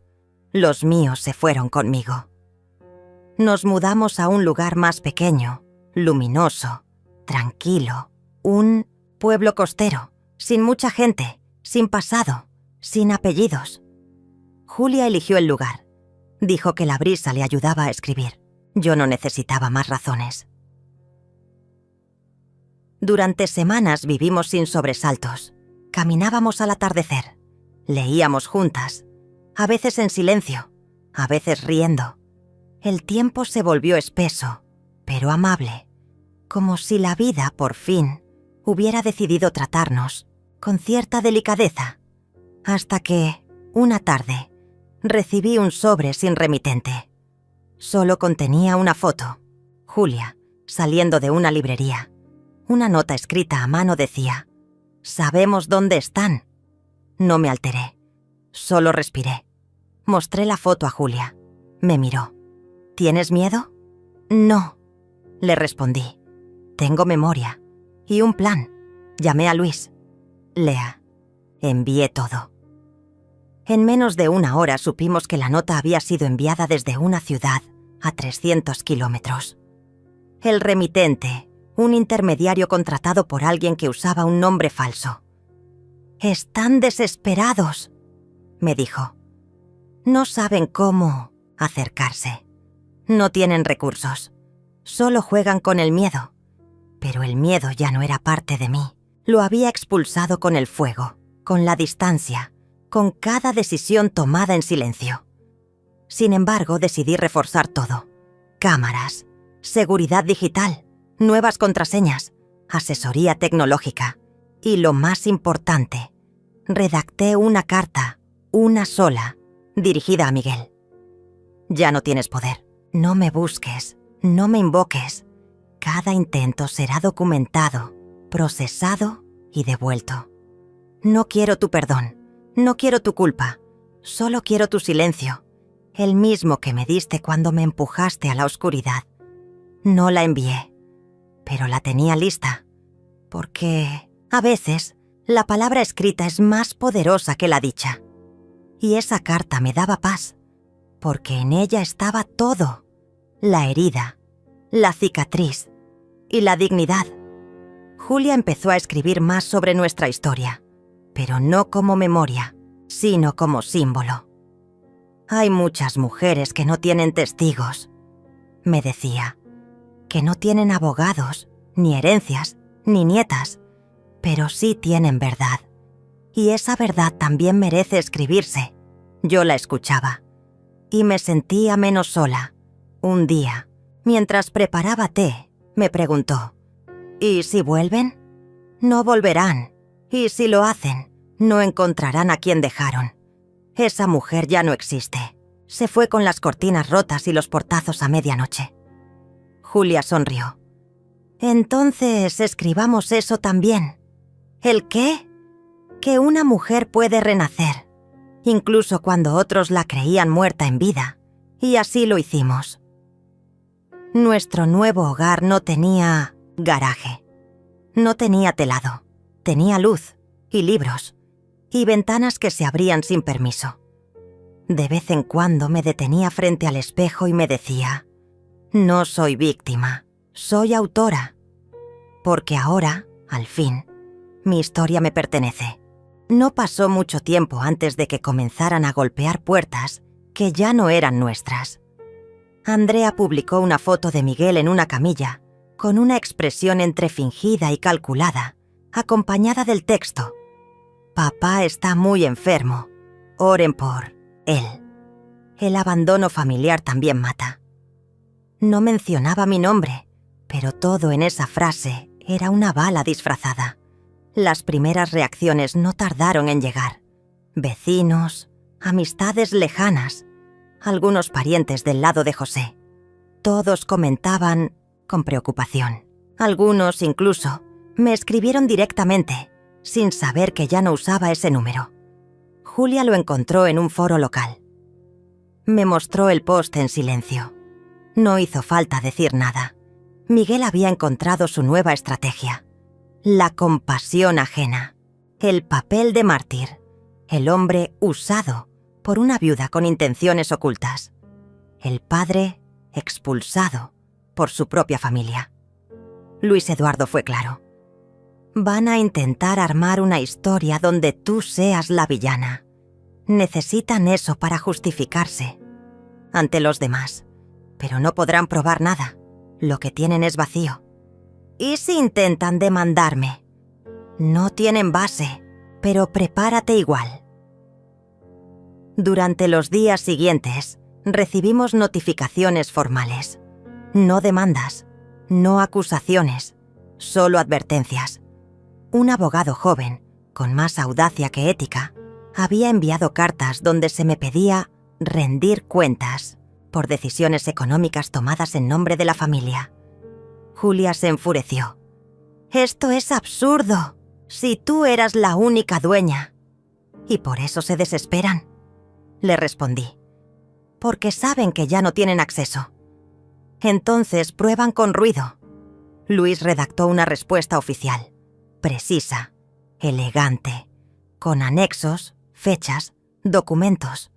Los míos se fueron conmigo. Nos mudamos a un lugar más pequeño, luminoso, tranquilo, un pueblo costero, sin mucha gente, sin pasado, sin apellidos. Julia eligió el lugar. Dijo que la brisa le ayudaba a escribir. Yo no necesitaba más razones. Durante semanas vivimos sin sobresaltos. Caminábamos al atardecer. Leíamos juntas, a veces en silencio, a veces riendo. El tiempo se volvió espeso, pero amable, como si la vida, por fin, hubiera decidido tratarnos con cierta delicadeza, hasta que, una tarde, recibí un sobre sin remitente. Solo contenía una foto, Julia, saliendo de una librería. Una nota escrita a mano decía: «Sabemos dónde están». No me alteré. Solo respiré. Mostré la foto a Julia. Me miró. «¿Tienes miedo?» «No», le respondí. «Tengo memoria. Y un plan». Llamé a Luis. «Lea». Envié todo. En menos de una hora supimos que la nota había sido enviada desde una ciudad a 300 kilómetros. El remitente, un intermediario contratado por alguien que usaba un nombre falso. «Están desesperados», me dijo. «No saben cómo acercarse. No tienen recursos. Solo juegan con el miedo». Pero el miedo ya no era parte de mí. Lo había expulsado con el fuego, con la distancia, con cada decisión tomada en silencio. Sin embargo, decidí reforzar todo. Cámaras, seguridad digital, nuevas contraseñas, asesoría tecnológica y, lo más importante, redacté una carta, una sola, dirigida a Miguel. «Ya no tienes poder. No me busques, no me invoques. Cada intento será documentado, procesado y devuelto. No quiero tu perdón, no quiero tu culpa, solo quiero tu silencio, el mismo que me diste cuando me empujaste a la oscuridad». No la envié, pero la tenía lista, porque a veces la palabra escrita es más poderosa que la dicha. Y esa carta me daba paz, porque en ella estaba todo: la herida, la cicatriz y la dignidad. Julia empezó a escribir más sobre nuestra historia, pero no como memoria, sino como símbolo. «Hay muchas mujeres que no tienen testigos», me decía, «que no tienen abogados, ni herencias, ni nietas, pero sí tienen verdad. Y esa verdad también merece escribirse». Yo la escuchaba y me sentía menos sola. Un día, mientras preparaba té, me preguntó: «¿Y si vuelven?» «No volverán. Y si lo hacen, no encontrarán a quien dejaron. Esa mujer ya no existe. Se fue con las cortinas rotas y los portazos a medianoche». Julia sonrió. «Entonces escribamos eso también». «¿El qué?» «Que una mujer puede renacer, incluso cuando otros la creían muerta en vida. Y así lo hicimos». Nuestro nuevo hogar no tenía garaje. No tenía telado. Tenía luz y libros y ventanas que se abrían sin permiso. De vez en cuando me detenía frente al espejo y me decía: «No soy víctima, soy autora». Porque ahora, al fin, mi historia me pertenece. No pasó mucho tiempo antes de que comenzaran a golpear puertas que ya no eran nuestras. Andrea publicó una foto de Miguel en una camilla, con una expresión entre fingida y calculada, acompañada del texto: «Papá está muy enfermo, oren por él. El abandono familiar también mata». No mencionaba mi nombre, pero todo en esa frase era una bala disfrazada. Las primeras reacciones no tardaron en llegar. Vecinos, amistades lejanas, algunos parientes del lado de José. Todos comentaban con preocupación. Algunos incluso me escribieron directamente, sin saber que ya no usaba ese número. Julia lo encontró en un foro local. Me mostró el post en silencio. No hizo falta decir nada. Miguel había encontrado su nueva estrategia: la compasión ajena, el papel de mártir, el hombre usado por una viuda con intenciones ocultas, el padre expulsado por su propia familia. Luis Eduardo fue claro: «Van a intentar armar una historia donde tú seas la villana. Necesitan eso para justificarse ante los demás, pero no podrán probar nada. Lo que tienen es vacío. ¿Y si intentan demandarme? No tienen base, pero prepárate igual». Durante los días siguientes, recibimos notificaciones formales. No demandas, no acusaciones, solo advertencias. Un abogado joven, con más audacia que ética, había enviado cartas donde se me pedía rendir cuentas por decisiones económicas tomadas en nombre de la familia. Julia se enfureció. «Esto es absurdo. Si tú eras la única dueña». «¿Y por eso se desesperan?», le respondí. «Porque saben que ya no tienen acceso. Entonces prueban con ruido». Luis redactó una respuesta oficial, precisa, elegante, con anexos, fechas, documentos.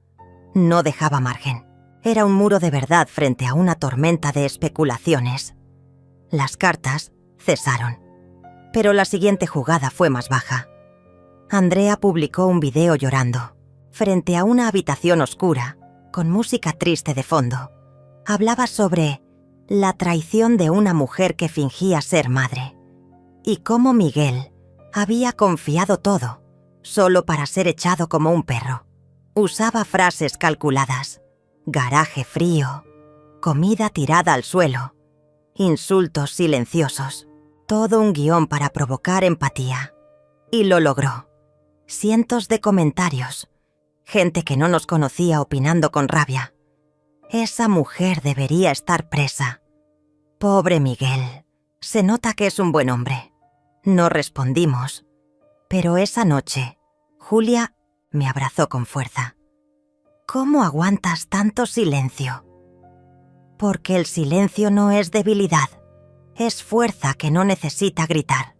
No dejaba margen. Era un muro de verdad frente a una tormenta de especulaciones. Las cartas cesaron. Pero la siguiente jugada fue más baja. Andrea publicó un video llorando, frente a una habitación oscura, con música triste de fondo. Hablaba sobre la traición de una mujer que fingía ser madre, y cómo Miguel había confiado todo, solo para ser echado como un perro. Usaba frases calculadas: garaje frío, comida tirada al suelo, insultos silenciosos, todo un guión para provocar empatía. Y lo logró. Cientos de comentarios, gente que no nos conocía opinando con rabia. Esa mujer debería estar presa. Pobre Miguel, se nota que es un buen hombre. No respondimos, pero esa noche, Julia me abrazó con fuerza. ¿Cómo aguantas tanto silencio? Porque el silencio no es debilidad, es fuerza que no necesita gritar.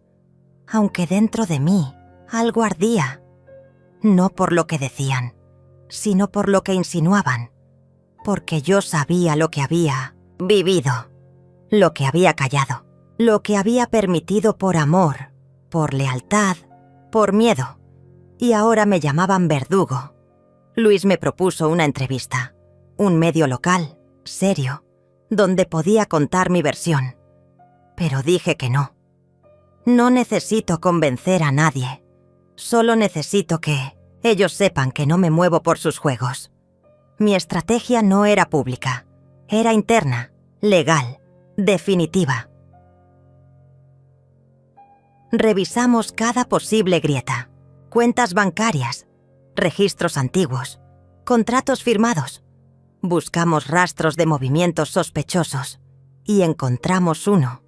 Aunque dentro de mí algo ardía, no por lo que decían, sino por lo que insinuaban, porque yo sabía lo que había vivido, lo que había callado, lo que había permitido por amor, por lealtad, por miedo, y ahora me llamaban verdugo. Luis me propuso una entrevista, un medio local, serio, donde podía contar mi versión, pero dije que no. No necesito convencer a nadie, solo necesito que ellos sepan que no me muevo por sus juegos. Mi estrategia no era pública, era interna, legal, definitiva. Revisamos cada posible grieta, cuentas bancarias, registros antiguos, contratos firmados. Buscamos rastros de movimientos sospechosos y encontramos uno.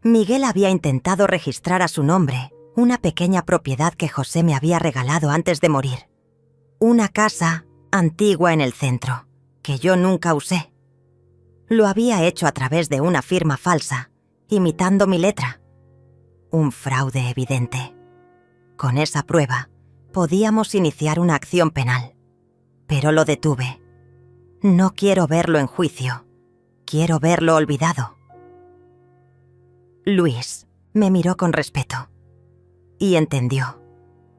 Miguel había intentado registrar a su nombre una pequeña propiedad que José me había regalado antes de morir. Una casa antigua en el centro, que yo nunca usé. Lo había hecho a través de una firma falsa, imitando mi letra. Un fraude evidente. Con esa prueba, podíamos iniciar una acción penal. Pero lo detuve. No quiero verlo en juicio. Quiero verlo olvidado. Luis me miró con respeto. Y entendió.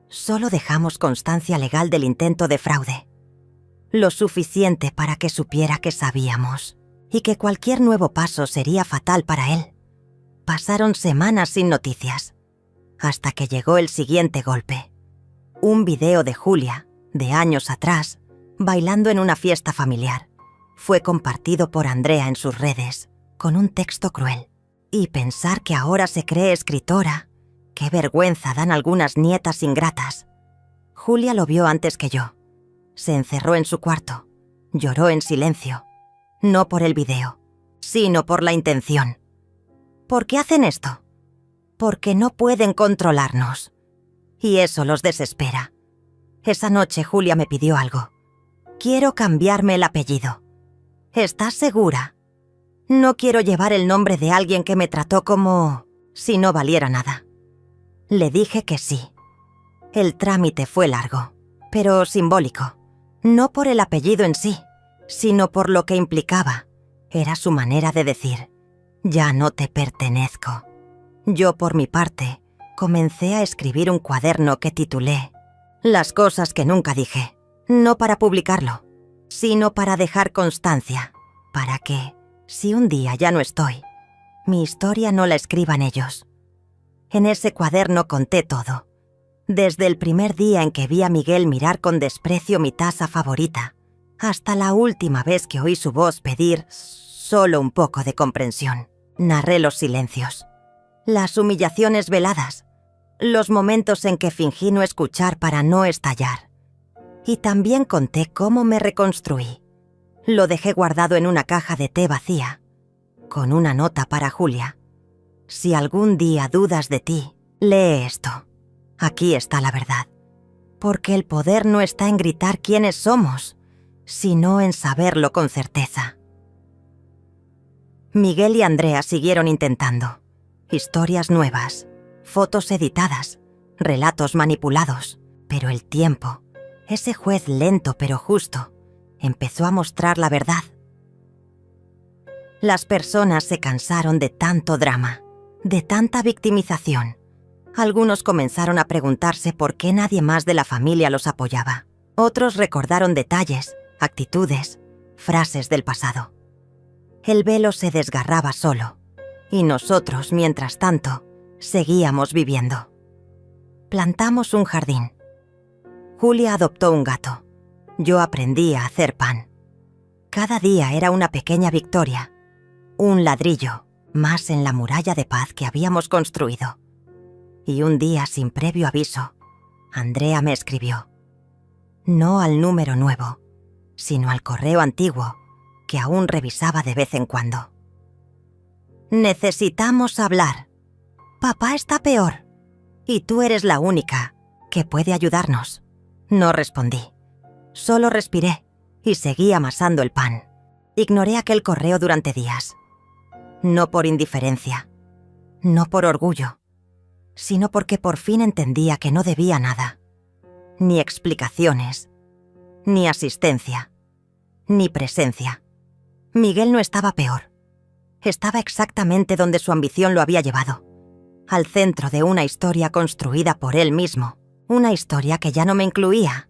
Solo dejamos constancia legal del intento de fraude. Lo suficiente para que supiera que sabíamos, y que cualquier nuevo paso sería fatal para él. Pasaron semanas sin noticias, hasta que llegó el siguiente golpe. Un video de Julia, de años atrás, bailando en una fiesta familiar. Fue compartido por Andrea en sus redes, con un texto cruel. Y pensar que ahora se cree escritora. Qué vergüenza dan algunas nietas ingratas. Julia lo vio antes que yo. Se encerró en su cuarto. Lloró en silencio. No por el video, sino por la intención. ¿Por qué hacen esto? Porque no pueden controlarnos. Y eso los desespera. Esa noche Julia me pidió algo. Quiero cambiarme el apellido. ¿Estás segura? No quiero llevar el nombre de alguien que me trató como si no valiera nada. Le dije que sí. El trámite fue largo, pero simbólico. No por el apellido en sí, sino por lo que implicaba. Era su manera de decir, ya no te pertenezco. Yo, por mi parte, comencé a escribir un cuaderno que titulé Las cosas que nunca dije. No para publicarlo, sino para dejar constancia, para que, si un día ya no estoy, mi historia no la escriban ellos. En ese cuaderno conté todo, desde el primer día en que vi a Miguel mirar con desprecio mi taza favorita, hasta la última vez que oí su voz pedir solo un poco de comprensión. Narré los silencios, las humillaciones veladas, los momentos en que fingí no escuchar para no estallar. Y también conté cómo me reconstruí. Lo dejé guardado en una caja de té vacía, con una nota para Julia. Si algún día dudas de ti, lee esto. Aquí está la verdad. Porque el poder no está en gritar quiénes somos, sino en saberlo con certeza. Miguel y Andrea siguieron intentando. Historias nuevas, fotos editadas, relatos manipulados. Pero el tiempo, ese juez lento pero justo, empezó a mostrar la verdad. Las personas se cansaron de tanto drama, de tanta victimización. Algunos comenzaron a preguntarse por qué nadie más de la familia los apoyaba. Otros recordaron detalles, actitudes, frases del pasado. El velo se desgarraba solo, y nosotros, mientras tanto, seguíamos viviendo. Plantamos un jardín. Julia adoptó un gato. Yo aprendí a hacer pan. Cada día era una pequeña victoria, un ladrillo más en la muralla de paz que habíamos construido. Y un día, sin previo aviso, Andrea me escribió. No al número nuevo, sino al correo antiguo, que aún revisaba de vez en cuando. Necesitamos hablar. Papá está peor, y tú eres la única que puede ayudarnos. No respondí. Solo respiré y seguí amasando el pan. Ignoré aquel correo durante días. No por indiferencia, no por orgullo, sino porque por fin entendía que no debía nada. Ni explicaciones, ni asistencia, ni presencia. Miguel no estaba peor. Estaba exactamente donde su ambición lo había llevado. Al centro de una historia construida por él mismo. Una historia que ya no me incluía.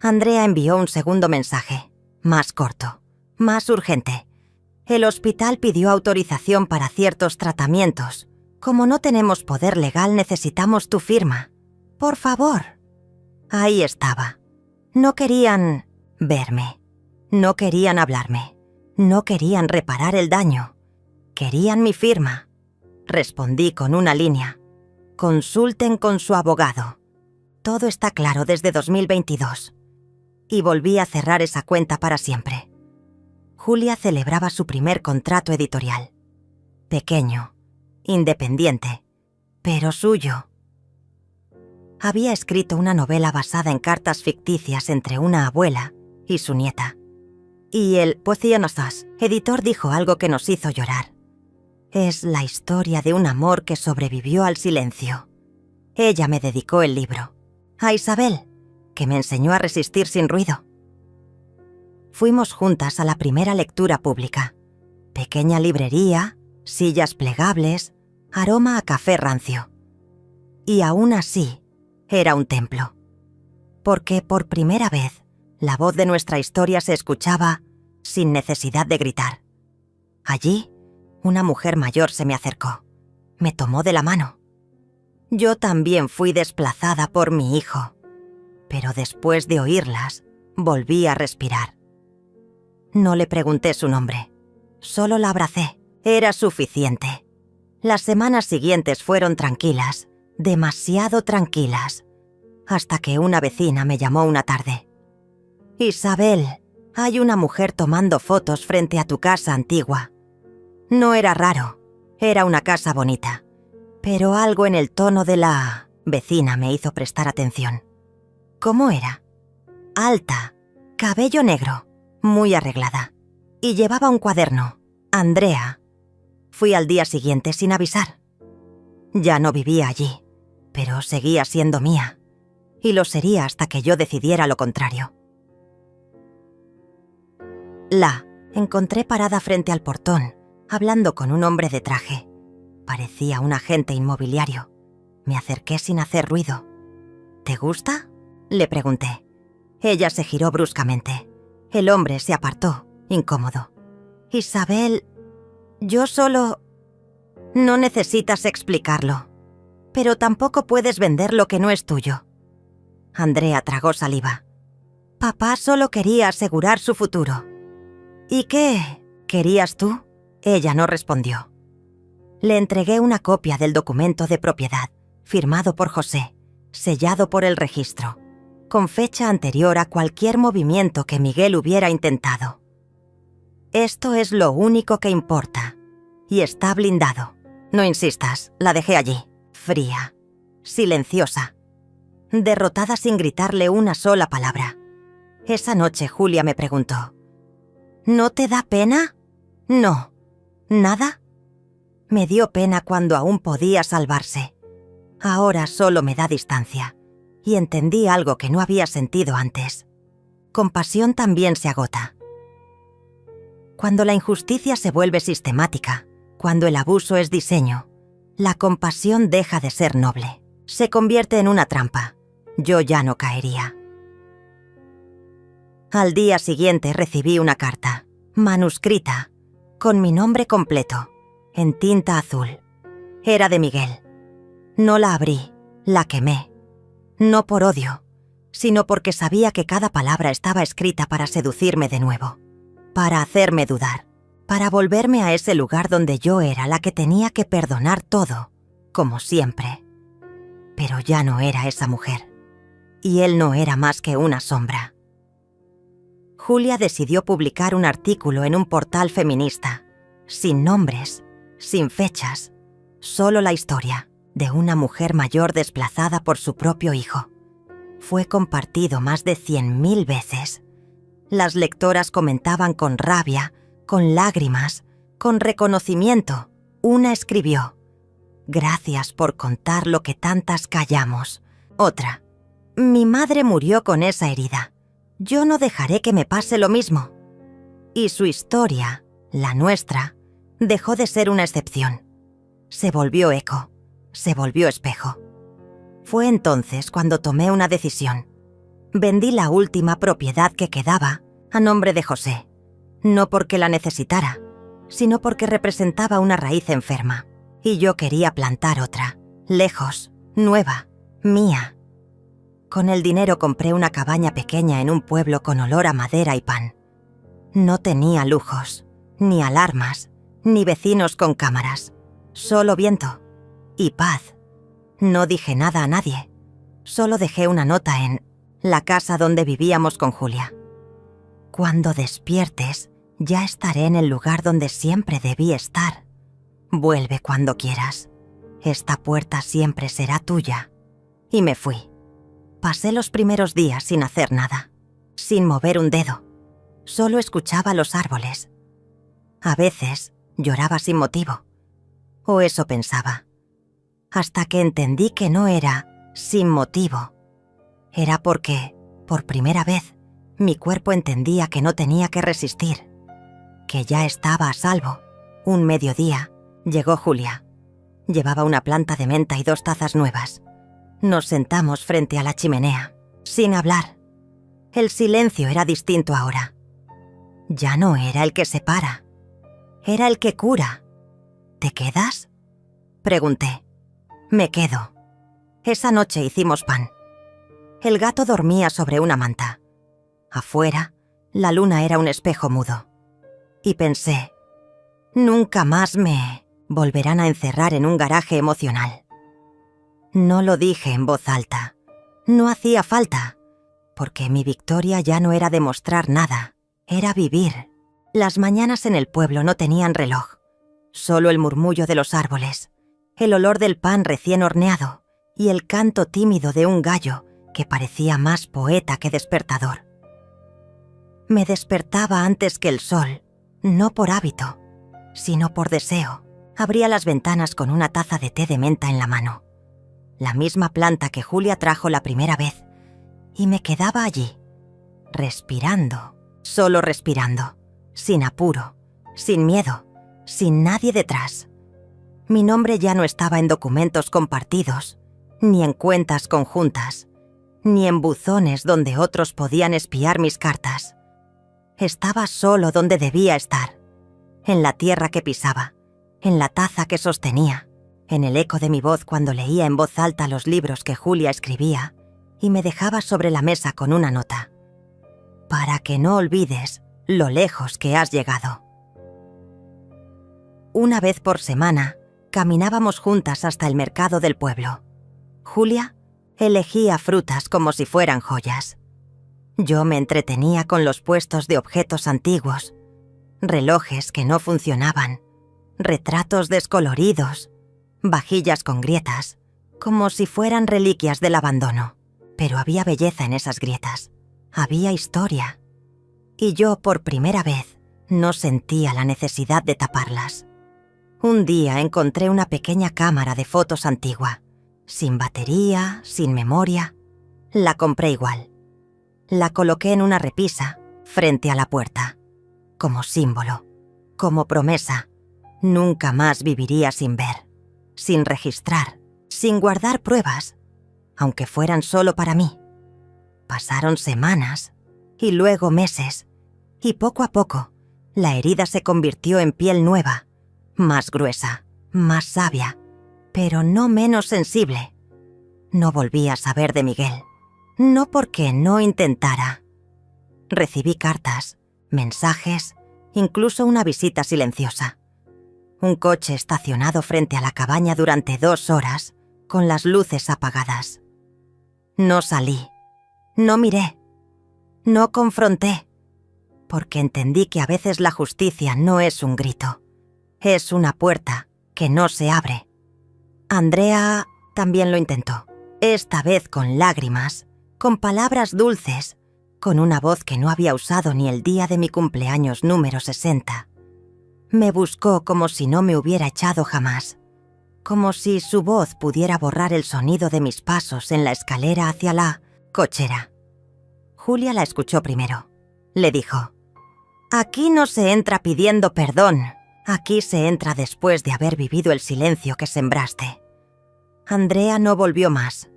Andrea envió un segundo mensaje, más corto, más urgente. El hospital pidió autorización para ciertos tratamientos. Como no tenemos poder legal, necesitamos tu firma. Por favor. Ahí estaba. No querían verme. No querían hablarme. No querían reparar el daño. Querían mi firma. Respondí con una línea. Consulten con su abogado. Todo está claro desde 2022. Y volví a cerrar esa cuenta para siempre. Julia celebraba su primer contrato editorial. Pequeño, independiente, pero suyo. Había escrito una novela basada en cartas ficticias entre una abuela y su nieta. Y el Pocionosas, editor, dijo algo que nos hizo llorar. Es la historia de un amor que sobrevivió al silencio. Ella me dedicó el libro. A Isabel, que me enseñó a resistir sin ruido. Fuimos juntas a la primera lectura pública. Pequeña librería, sillas plegables, aroma a café rancio. Y aún así, era un templo. Porque por primera vez, la voz de nuestra historia se escuchaba sin necesidad de gritar. Allí, una mujer mayor se me acercó. Me tomó de la mano. Yo también fui desplazada por mi hijo. Pero después de oírlas, volví a respirar. No le pregunté su nombre. Solo la abracé. Era suficiente. Las semanas siguientes fueron tranquilas, demasiado tranquilas, hasta que una vecina me llamó una tarde. Isabel, hay una mujer tomando fotos frente a tu casa antigua. No era raro, era una casa bonita, pero algo en el tono de la vecina me hizo prestar atención. ¿Cómo era? Alta, cabello negro, muy arreglada, y llevaba un cuaderno. Andrea. Fui al día siguiente sin avisar. Ya no vivía allí, pero seguía siendo mía, y lo sería hasta que yo decidiera lo contrario. La encontré parada frente al portón, hablando con un hombre de traje. Parecía un agente inmobiliario. Me acerqué sin hacer ruido. ¿Te gusta?, le pregunté. Ella se giró bruscamente. El hombre se apartó, incómodo. Isabel, yo solo... No necesitas explicarlo. Pero tampoco puedes vender lo que no es tuyo. Andrea tragó saliva. Papá solo quería asegurar su futuro. ¿Y qué querías tú? Ella no respondió. Le entregué una copia del documento de propiedad, firmado por José, sellado por el registro, con fecha anterior a cualquier movimiento que Miguel hubiera intentado. Esto es lo único que importa. y está blindado. No insistas, la dejé allí, fría, silenciosa, derrotada sin gritarle una sola palabra. Esa noche Julia me preguntó: ¿no te da pena? No. ¿Nada? Me dio pena cuando aún podía salvarse. Ahora solo me da distancia, y entendí algo que no había sentido antes. Compasión también se agota. Cuando la injusticia se vuelve sistemática, cuando el abuso es diseño, la compasión deja de ser noble. Se convierte en una trampa. Yo ya no caería. Al día siguiente recibí una carta, manuscrita, con mi nombre completo, en tinta azul. Era de Miguel. No la abrí, la quemé. No por odio, sino porque sabía que cada palabra estaba escrita para seducirme de nuevo, para hacerme dudar, para volverme a ese lugar donde yo era la que tenía que perdonar todo, como siempre. Pero ya no era esa mujer, y él no era más que una sombra. Julia decidió publicar un artículo en un portal feminista, sin nombres, sin fechas, solo la historia de una mujer mayor desplazada por su propio hijo. Fue compartido más de 100.000 veces. Las lectoras comentaban con rabia, con lágrimas, con reconocimiento. Una escribió: «Gracias por contar lo que tantas callamos». Otra: «Mi madre murió con esa herida. Yo no dejaré que me pase lo mismo». Y su historia, la nuestra, dejó de ser una excepción. Se volvió eco, se volvió espejo. Fue entonces cuando tomé una decisión. Vendí la última propiedad que quedaba a nombre de José, no porque la necesitara, sino porque representaba una raíz enferma, y yo quería plantar otra, lejos, nueva, mía. Con el dinero compré una cabaña pequeña en un pueblo con olor a madera y pan. No tenía lujos, ni alarmas, ni vecinos con cámaras, solo viento y paz. No dije nada a nadie, solo dejé una nota en la casa donde vivíamos con Julia. Cuando despiertes, ya estaré en el lugar donde siempre debí estar. Vuelve cuando quieras. Esta puerta siempre será tuya. Y me fui. Pasé los primeros días sin hacer nada, sin mover un dedo. Solo escuchaba los árboles. A veces lloraba sin motivo. O eso pensaba. Hasta que entendí que no era sin motivo. Era porque, por primera vez, mi cuerpo entendía que no tenía que resistir, que ya estaba a salvo. Un mediodía, llegó Julia. Llevaba una planta de menta y 2 tazas nuevas. Nos sentamos frente a la chimenea, sin hablar. El silencio era distinto ahora. Ya no era el que separa, era el que cura. ¿Te quedas?, pregunté. Me quedo. Esa noche hicimos pan. El gato dormía sobre una manta. Afuera, la luna era un espejo mudo. Y pensé, nunca más me volverán a encerrar en un garaje emocional. No lo dije en voz alta. No hacía falta, porque mi victoria ya no era demostrar nada, era vivir. Las mañanas en el pueblo no tenían reloj, solo el murmullo de los árboles, el olor del pan recién horneado y el canto tímido de un gallo que parecía más poeta que despertador. Me despertaba antes que el sol, no por hábito, sino por deseo. Abría las ventanas con una taza de té de menta en la mano, la misma planta que Julia trajo la primera vez, y me quedaba allí, respirando, solo respirando, sin apuro, sin miedo, sin nadie detrás. Mi nombre ya no estaba en documentos compartidos, ni en cuentas conjuntas, ni en buzones donde otros podían espiar mis cartas. Estaba solo donde debía estar, en la tierra que pisaba, en la taza que sostenía, en el eco de mi voz cuando leía en voz alta los libros que Julia escribía y me dejaba sobre la mesa con una nota. Para que no olvides lo lejos que has llegado. Una vez por semana, caminábamos juntas hasta el mercado del pueblo. Julia elegía frutas como si fueran joyas. Yo me entretenía con los puestos de objetos antiguos, relojes que no funcionaban, retratos descoloridos, vajillas con grietas, como si fueran reliquias del abandono. Pero había belleza en esas grietas, había historia. Y yo, por primera vez, no sentía la necesidad de taparlas. Un día encontré una pequeña cámara de fotos antigua, sin batería, sin memoria. La compré igual. La coloqué en una repisa, frente a la puerta, como símbolo, como promesa. Nunca más viviría sin ver, sin registrar, sin guardar pruebas, aunque fueran solo para mí. Pasaron semanas, y luego meses, y poco a poco, la herida se convirtió en piel nueva, más gruesa, más sabia, pero no menos sensible. No volví a saber de Miguel, no porque no intentara. Recibí cartas, mensajes, incluso una visita silenciosa. Un coche estacionado frente a la cabaña durante 2 horas, con las luces apagadas. No salí, no miré, no confronté, porque entendí que a veces la justicia no es un grito, es una puerta que no se abre. Andrea también lo intentó, esta vez con lágrimas, con palabras dulces, con una voz que no había usado ni el día de mi cumpleaños número 60. Me buscó como si no me hubiera echado jamás, como si su voz pudiera borrar el sonido de mis pasos en la escalera hacia la cochera. Julia la escuchó primero. Le dijo: «Aquí no se entra pidiendo perdón, aquí se entra después de haber vivido el silencio que sembraste». Andrea no volvió más.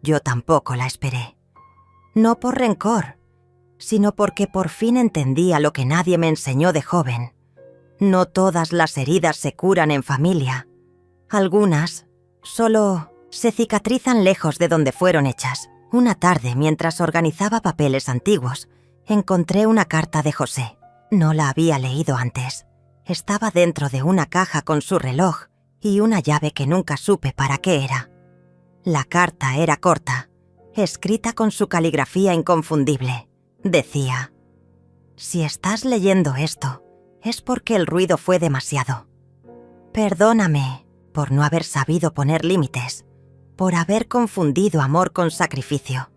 Yo tampoco la esperé. No por rencor, sino porque por fin entendía lo que nadie me enseñó de joven. No todas las heridas se curan en familia. Algunas solo se cicatrizan lejos de donde fueron hechas. Una tarde, mientras organizaba papeles antiguos, encontré una carta de José. No la había leído antes. Estaba dentro de una caja con su reloj y una llave que nunca supe para qué era. La carta era corta, escrita con su caligrafía inconfundible. Decía: «Si estás leyendo esto, es porque el ruido fue demasiado. Perdóname por no haber sabido poner límites, por haber confundido amor con sacrificio.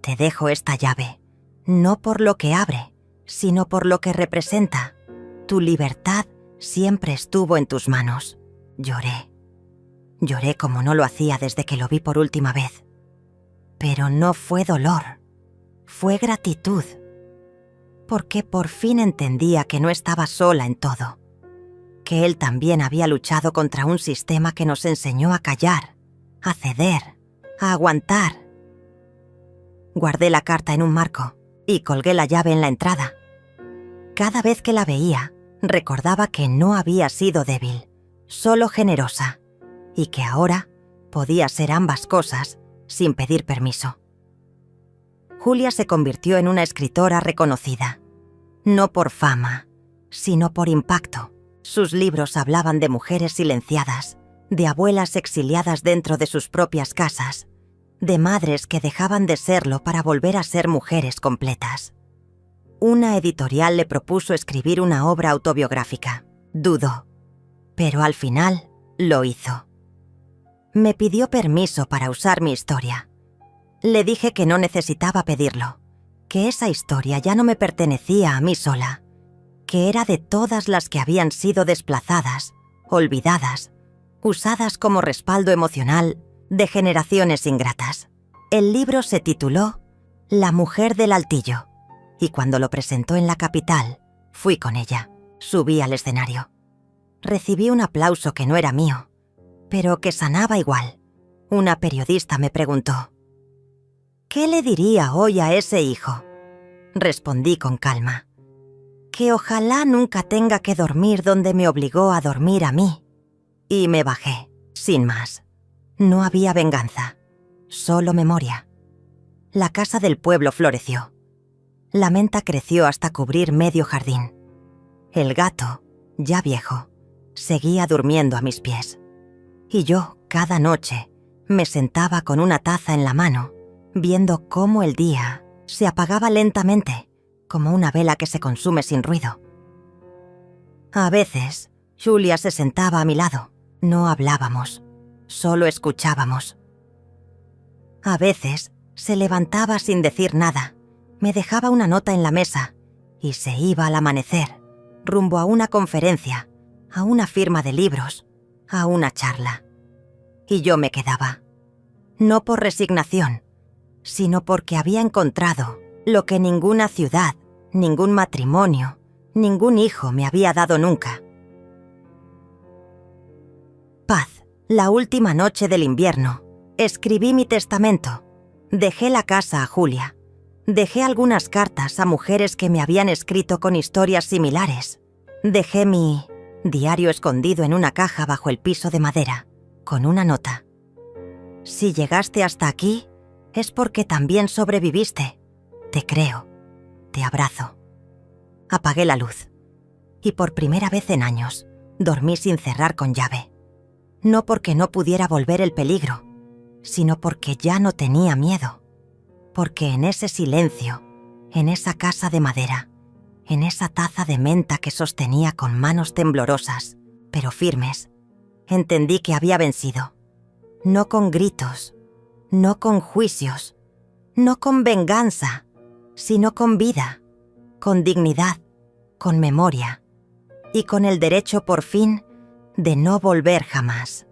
Te dejo esta llave, no por lo que abre, sino por lo que representa. Tu libertad siempre estuvo en tus manos». Lloré. Lloré como no lo hacía desde que lo vi por última vez. Pero no fue dolor, fue gratitud. Porque por fin entendía que no estaba sola en todo. Que él también había luchado contra un sistema que nos enseñó a callar, a ceder, a aguantar. Guardé la carta en un marco y colgué la llave en la entrada. Cada vez que la veía, recordaba que no había sido débil, solo generosa, y que ahora podía ser ambas cosas sin pedir permiso. Julia se convirtió en una escritora reconocida, no por fama, sino por impacto. Sus libros hablaban de mujeres silenciadas, de abuelas exiliadas dentro de sus propias casas, de madres que dejaban de serlo para volver a ser mujeres completas. Una editorial le propuso escribir una obra autobiográfica. Dudó, pero al final lo hizo. Me pidió permiso para usar mi historia. Le dije que no necesitaba pedirlo, que esa historia ya no me pertenecía a mí sola, que era de todas las que habían sido desplazadas, olvidadas, usadas como respaldo emocional de generaciones ingratas. El libro se tituló La mujer del altillo, y cuando lo presentó en la capital, fui con ella, subí al escenario. Recibí un aplauso que no era mío, pero que sanaba igual. Una periodista me preguntó: «¿Qué le diría hoy a ese hijo?». Respondí con calma: «Que ojalá nunca tenga que dormir donde me obligó a dormir a mí». Y me bajé, sin más. No había venganza, solo memoria. La casa del pueblo floreció. La menta creció hasta cubrir medio jardín. El gato, ya viejo, seguía durmiendo a mis pies. Y yo, cada noche, me sentaba con una taza en la mano, viendo cómo el día se apagaba lentamente, como una vela que se consume sin ruido. A veces, Julia se sentaba a mi lado. No hablábamos, solo escuchábamos. A veces se levantaba sin decir nada, me dejaba una nota en la mesa y se iba al amanecer, rumbo a una conferencia, a una firma de libros, a una charla. Y yo me quedaba. No por resignación, sino porque había encontrado lo que ninguna ciudad, ningún matrimonio, ningún hijo me había dado nunca. Paz. La última noche del invierno, escribí mi testamento. Dejé la casa a Julia. Dejé algunas cartas a mujeres que me habían escrito con historias similares. Dejé mi diario escondido en una caja bajo el piso de madera, con una nota. Si llegaste hasta aquí, es porque también sobreviviste. Te creo. Te abrazo. Apagué la luz. Y por primera vez en años, dormí sin cerrar con llave. No porque no pudiera volver el peligro, sino porque ya no tenía miedo. Porque en ese silencio, en esa casa de madera, en esa taza de menta que sostenía con manos temblorosas, pero firmes, entendí que había vencido. No con gritos, no con juicios, no con venganza, sino con vida, con dignidad, con memoria y con el derecho por fin de no volver jamás.